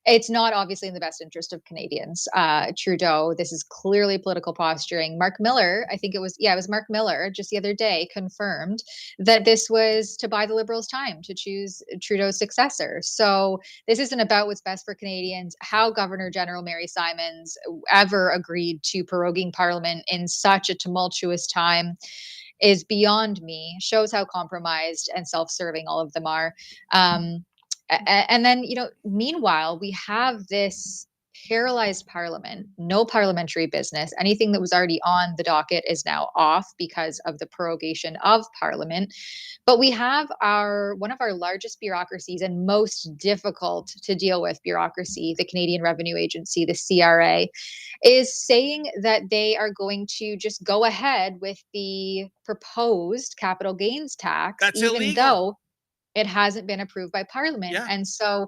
It's not obviously in the best interest of Canadians. Trudeau, this is clearly political posturing. Mark Miller, I think it was Mark Miller just the other day confirmed that this was to buy the Liberals time to choose Trudeau's successor. So this isn't about what's best for Canadians. How Governor General Mary Simons ever agreed to proroguing Parliament in such a tumultuous time is beyond me. Shows how compromised and self-serving all of them are. And then, meanwhile, we have this paralyzed Parliament, no parliamentary business. Anything that was already on the docket is now off because of the prorogation of Parliament. But we have one of our largest bureaucracies and most difficult to deal with bureaucracy, the Canadian Revenue Agency, the CRA, is saying that they are going to just go ahead with the proposed capital gains tax, That's even illegal. though it hasn't been approved by Parliament. Yeah. And so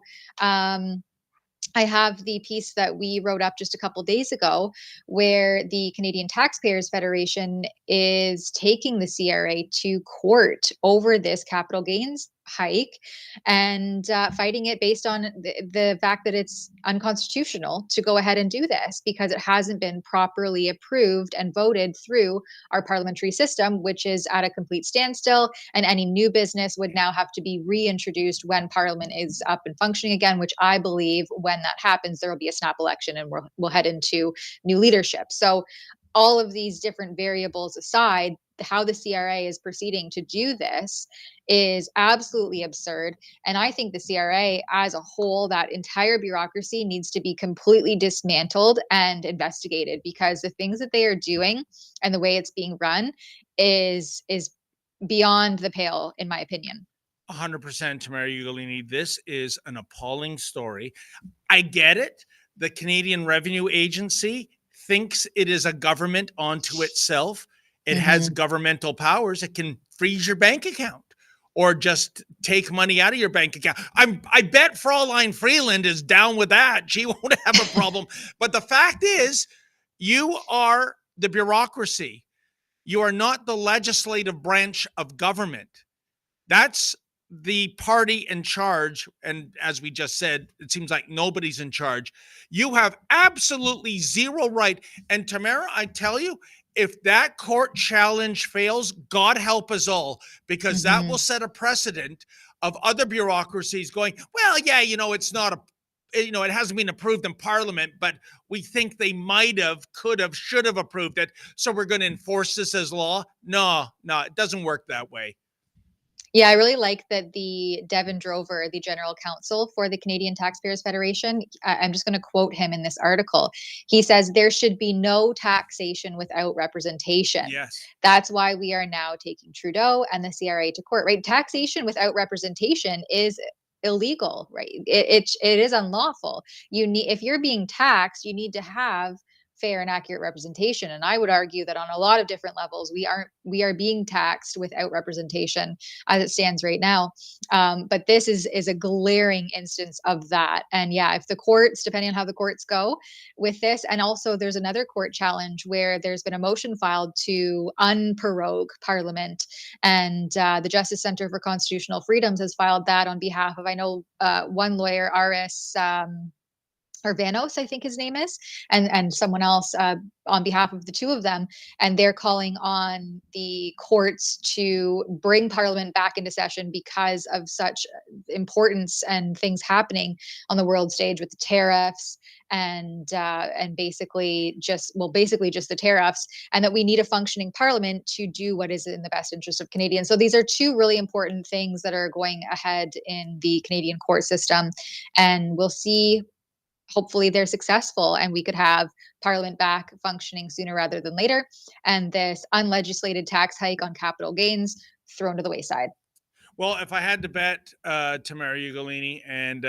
I have the piece that we wrote up just a couple days ago where the Canadian Taxpayers Federation is taking the CRA to court over this capital gains hike and fighting it based on the fact that it's unconstitutional to go ahead and do this because it hasn't been properly approved and voted through our parliamentary system, which is at a complete standstill. And any new business would now have to be reintroduced when Parliament is up and functioning again, which I believe when that happens, there will be a snap election and we'll head into new leadership. So all of these different variables aside, how the CRA is proceeding to do this is absolutely absurd. And I think the CRA as a whole, that entire bureaucracy needs to be completely dismantled and investigated because the things that they are doing and the way it's being run is beyond the pale, in my opinion. 100%, Tamara Ugolini. This is an appalling story. I get it. The Canadian Revenue Agency thinks it is a government unto itself. It has governmental powers. It can freeze your bank account or just take money out of your bank account. I bet Fraulein Freeland is down with that. She won't have a problem. But the fact is, you are the bureaucracy. You are not the legislative branch of government. That's the party in charge. And as we just said, it seems like nobody's in charge. You have absolutely zero right. And Tamara, I tell you, if that court challenge fails, God help us all, because that will set a precedent of other bureaucracies going, well, yeah, it's not it hasn't been approved in Parliament, but we think they might have, could have, should have approved it. So we're going to enforce this as law. No, it doesn't work that way. Yeah, I really like that the Devin Drover, the general counsel for the Canadian Taxpayers Federation, I'm just going to quote him in this article. He says, there should be no taxation without representation. Yes. That's why we are now taking Trudeau and the CRA to court, right? Taxation without representation is illegal, right? It is unlawful. If you're being taxed, you need to have fair and accurate representation. And I would argue that on a lot of different levels, we are being taxed without representation as it stands right now. But this is a glaring instance of that. And yeah, if the courts, depending on how the courts go with this, and also there's another court challenge where there's been a motion filed to unprorogue Parliament, and the Justice Centre for Constitutional Freedoms has filed that on behalf of, I know, one lawyer, R.S. Urbanos, I think his name is, and someone else on behalf of the two of them. And they're calling on the courts to bring Parliament back into session because of such importance and things happening on the world stage with the tariffs and basically just the tariffs, and that we need a functioning Parliament to do what is in the best interest of Canadians. So these are two really important things that are going ahead in the Canadian court system, and we'll see. Hopefully they're successful and we could have Parliament back functioning sooner rather than later, and this unlegislated tax hike on capital gains thrown to the wayside. Well, if I had to bet, Tamara Ugolini, and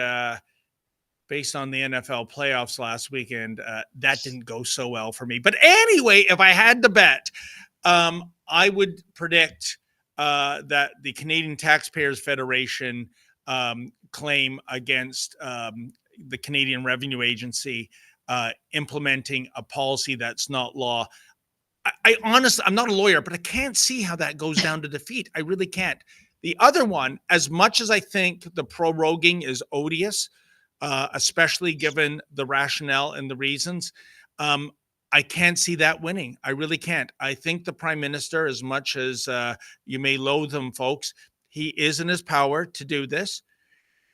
based on the NFL playoffs last weekend, that didn't go so well for me. But anyway, if I had to bet, I would predict that the Canadian Taxpayers Federation claim against the Canadian Revenue Agency implementing a policy that's not law. I honestly, I'm not a lawyer, but I can't see how that goes down to defeat. I really can't. The other one, as much as I think the proroguing is odious, especially given the rationale and the reasons, I can't see that winning. I really can't. I think the Prime Minister, as much as you may loathe him, folks, he is in his power to do this.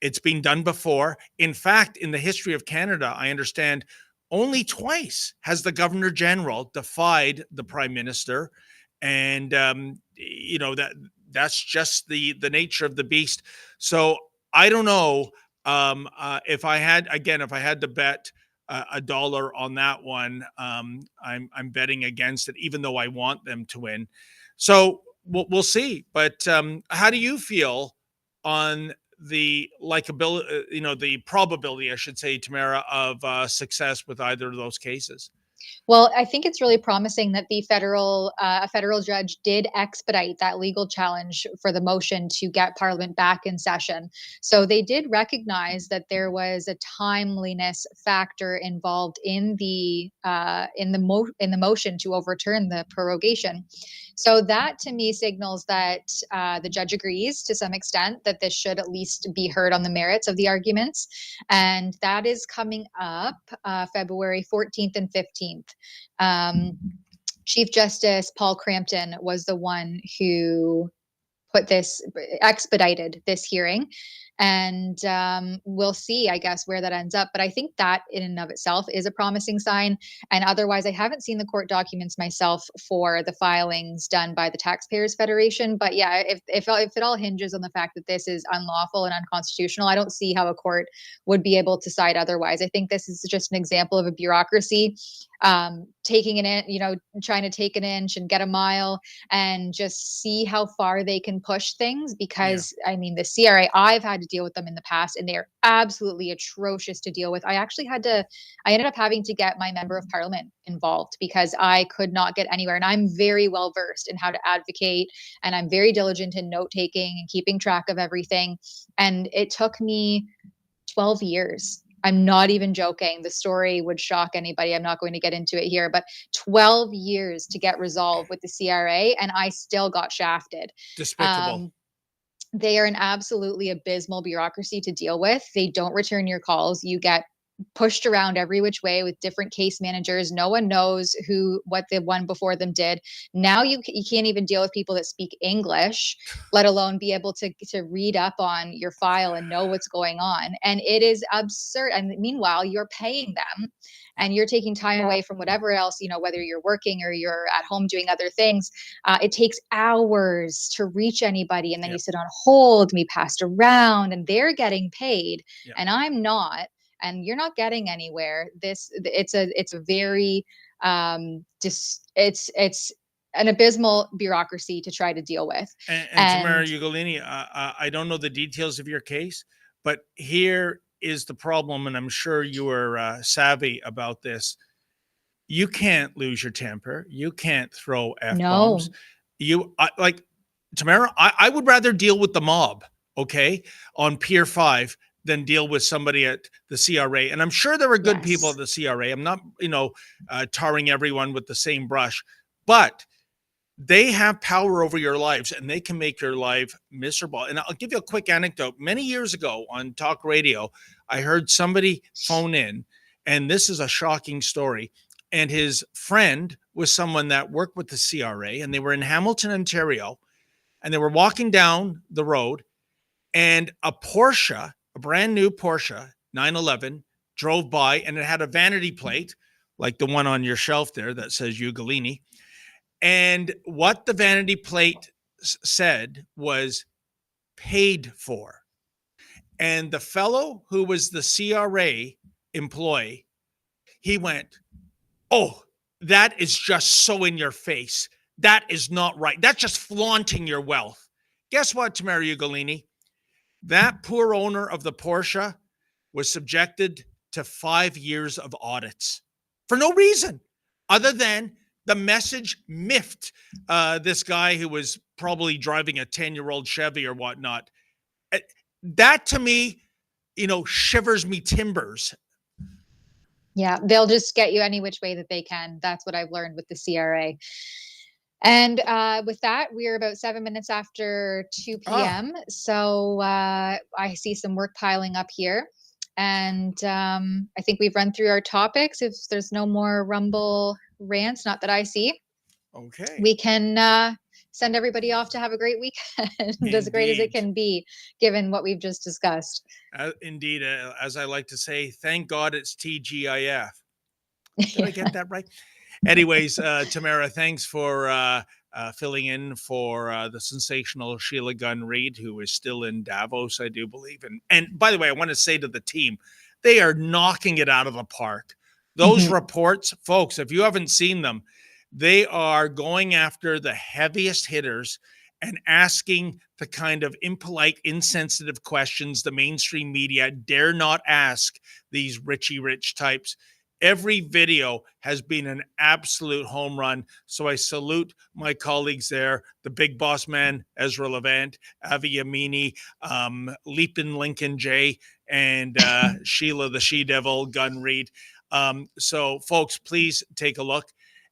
It's been done before. In fact, in the history of Canada, I understand only twice has the Governor General defied the Prime Minister. And, that's just the nature of the beast. So I don't know if I had to bet, a dollar on that one. I'm betting against it, even though I want them to win. So we'll see. But how do you feel on the likability, the probability, I should say, Tamara, of success with either of those cases? Well, I think it's really promising that a federal judge did expedite that legal challenge for the motion to get Parliament back in session. So they did recognize that there was a timeliness factor involved in the motion to overturn the prorogation. So that to me signals that the judge agrees to some extent that this should at least be heard on the merits of the arguments. And that is coming up February 14th and 15th. Chief Justice Paul Crampton was the one who expedited this hearing. And we'll see, I guess, where that ends up. But I think that in and of itself is a promising sign. And otherwise, I haven't seen the court documents myself for the filings done by the Taxpayers Federation. But yeah, if it all hinges on the fact that this is unlawful and unconstitutional, I don't see how a court would be able to side otherwise. I think this is just an example of a bureaucracy taking it in, trying to take an inch and get a mile and just see how far they can push things. Because I mean, the CRA, I've had to deal with them in the past and they are absolutely atrocious to deal with. I ended up having to get my member of parliament involved because I could not get anywhere. And I'm very well versed in how to advocate, and I'm very diligent in note taking and keeping track of everything. And it took me 12 years. I'm not even joking. The story would shock anybody. I'm not going to get into it here, but 12 years to get resolved with the CRA, and I still got shafted. Despicable. They are an absolutely abysmal bureaucracy to deal with. They don't return your calls. You get pushed around every which way with different case managers. No one knows what the one before them did. Now you can't even deal with people that speak English, let alone be able to read up on your file and know what's going on. And it is absurd. And meanwhile, you're paying them and you're taking time away from whatever else, whether you're working or you're at home doing other things. It takes hours to reach anybody. And then you sit on hold, be passed around, and they're getting paid and I'm not. And you're not getting anywhere. It's a very it's an abysmal bureaucracy to try to deal with. And Tamara Ugolini, I don't know the details of your case, but here is the problem, and I'm sure you are savvy about this. You can't lose your temper. You can't throw F-bombs. No. Tamara, I would rather deal with the mob, okay, on Pier 5 than deal with somebody at the CRA. And I'm sure there are good people at the CRA. I'm not, tarring everyone with the same brush, but they have power over your lives and they can make your life miserable. And I'll give you a quick anecdote. Many years ago on talk radio, I heard somebody phone in, and this is a shocking story. And his friend was someone that worked with the CRA, and they were in Hamilton, Ontario, and they were walking down the road, and a brand new Porsche 911 drove by, and it had a vanity plate like the one on your shelf there that says Ugolini. And what the vanity plate said was paid for. And the fellow who was the CRA employee, he went, "Oh, that is just so in your face. That is not right. That's just flaunting your wealth." Guess what, Tamara Ugolini? That poor owner of the Porsche was subjected to 5 years of audits for no reason other than the message miffed this guy who was probably driving a 10-year-old Chevy or whatnot. That to me, shivers me timbers. Yeah, they'll just get you any which way that they can. That's what I've learned with the CRA. And with that, we're about 7 minutes after 2 p.m. Oh. So I see some work piling up here. And I think we've run through our topics. If there's no more Rumble rants, not that I see, okay, we can send everybody off to have a great weekend, as great as it can be, given what we've just discussed. Indeed, as I like to say, thank God it's TGIF. Did I get that right? Anyways, Tamara, thanks for filling in for the sensational Sheila Gunn Reid, who is still in Davos, I do believe. And by the way, I want to say to the team, They are knocking it out of the park. Those reports, folks, if you haven't seen them, they are going after the heaviest hitters and asking the kind of impolite, insensitive questions the mainstream media dare not ask these Richie Rich types. Every video has been an absolute home run. So I salute my colleagues there, the big boss man, Ezra Levant, Avi Yamini, Leapin Lincoln J, and Sheila the She-Devil, Gun Reed. So folks, please take a look.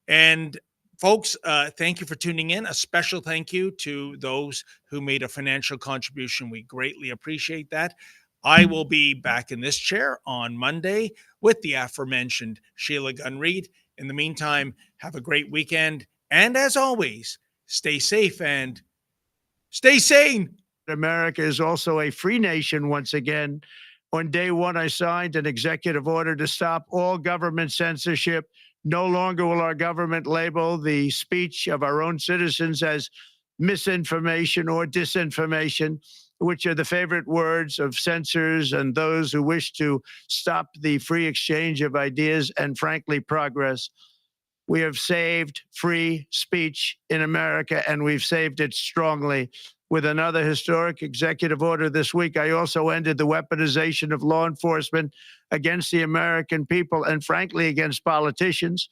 And folks, thank you for tuning in. A special thank you to those who made a financial contribution. We greatly appreciate that. I will be back in this chair on Monday with the aforementioned Sheila Gunn Reid. In the meantime, have a great weekend. And as always, stay safe and stay sane. America is also a free nation once again. On day one, I signed an executive order to stop all government censorship. No longer will our government label the speech of our own citizens as misinformation or disinformation, which are the favorite words of censors and those who wish to stop the free exchange of ideas and, frankly, progress. We have saved free speech in America, and we've saved it strongly. With another historic executive order this week, I also ended the weaponization of law enforcement against the American people and, frankly, against politicians,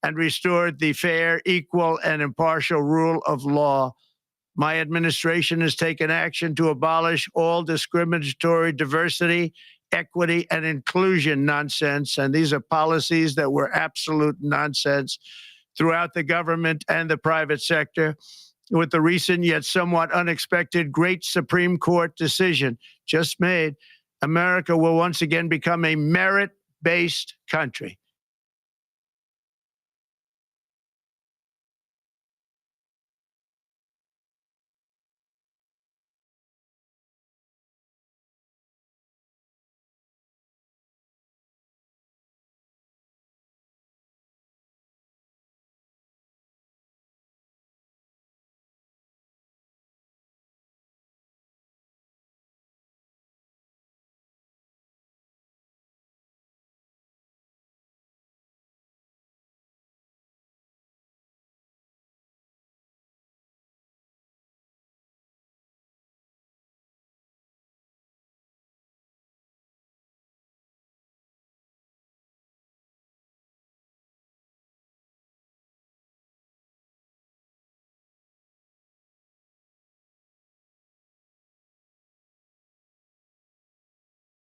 and restored the fair, equal, and impartial rule of law. My administration has taken action to abolish all discriminatory diversity, equity, and inclusion nonsense. And these are policies that were absolute nonsense throughout the government and the private sector. With the recent yet somewhat unexpected great Supreme Court decision just made, America will once again become a merit-based country.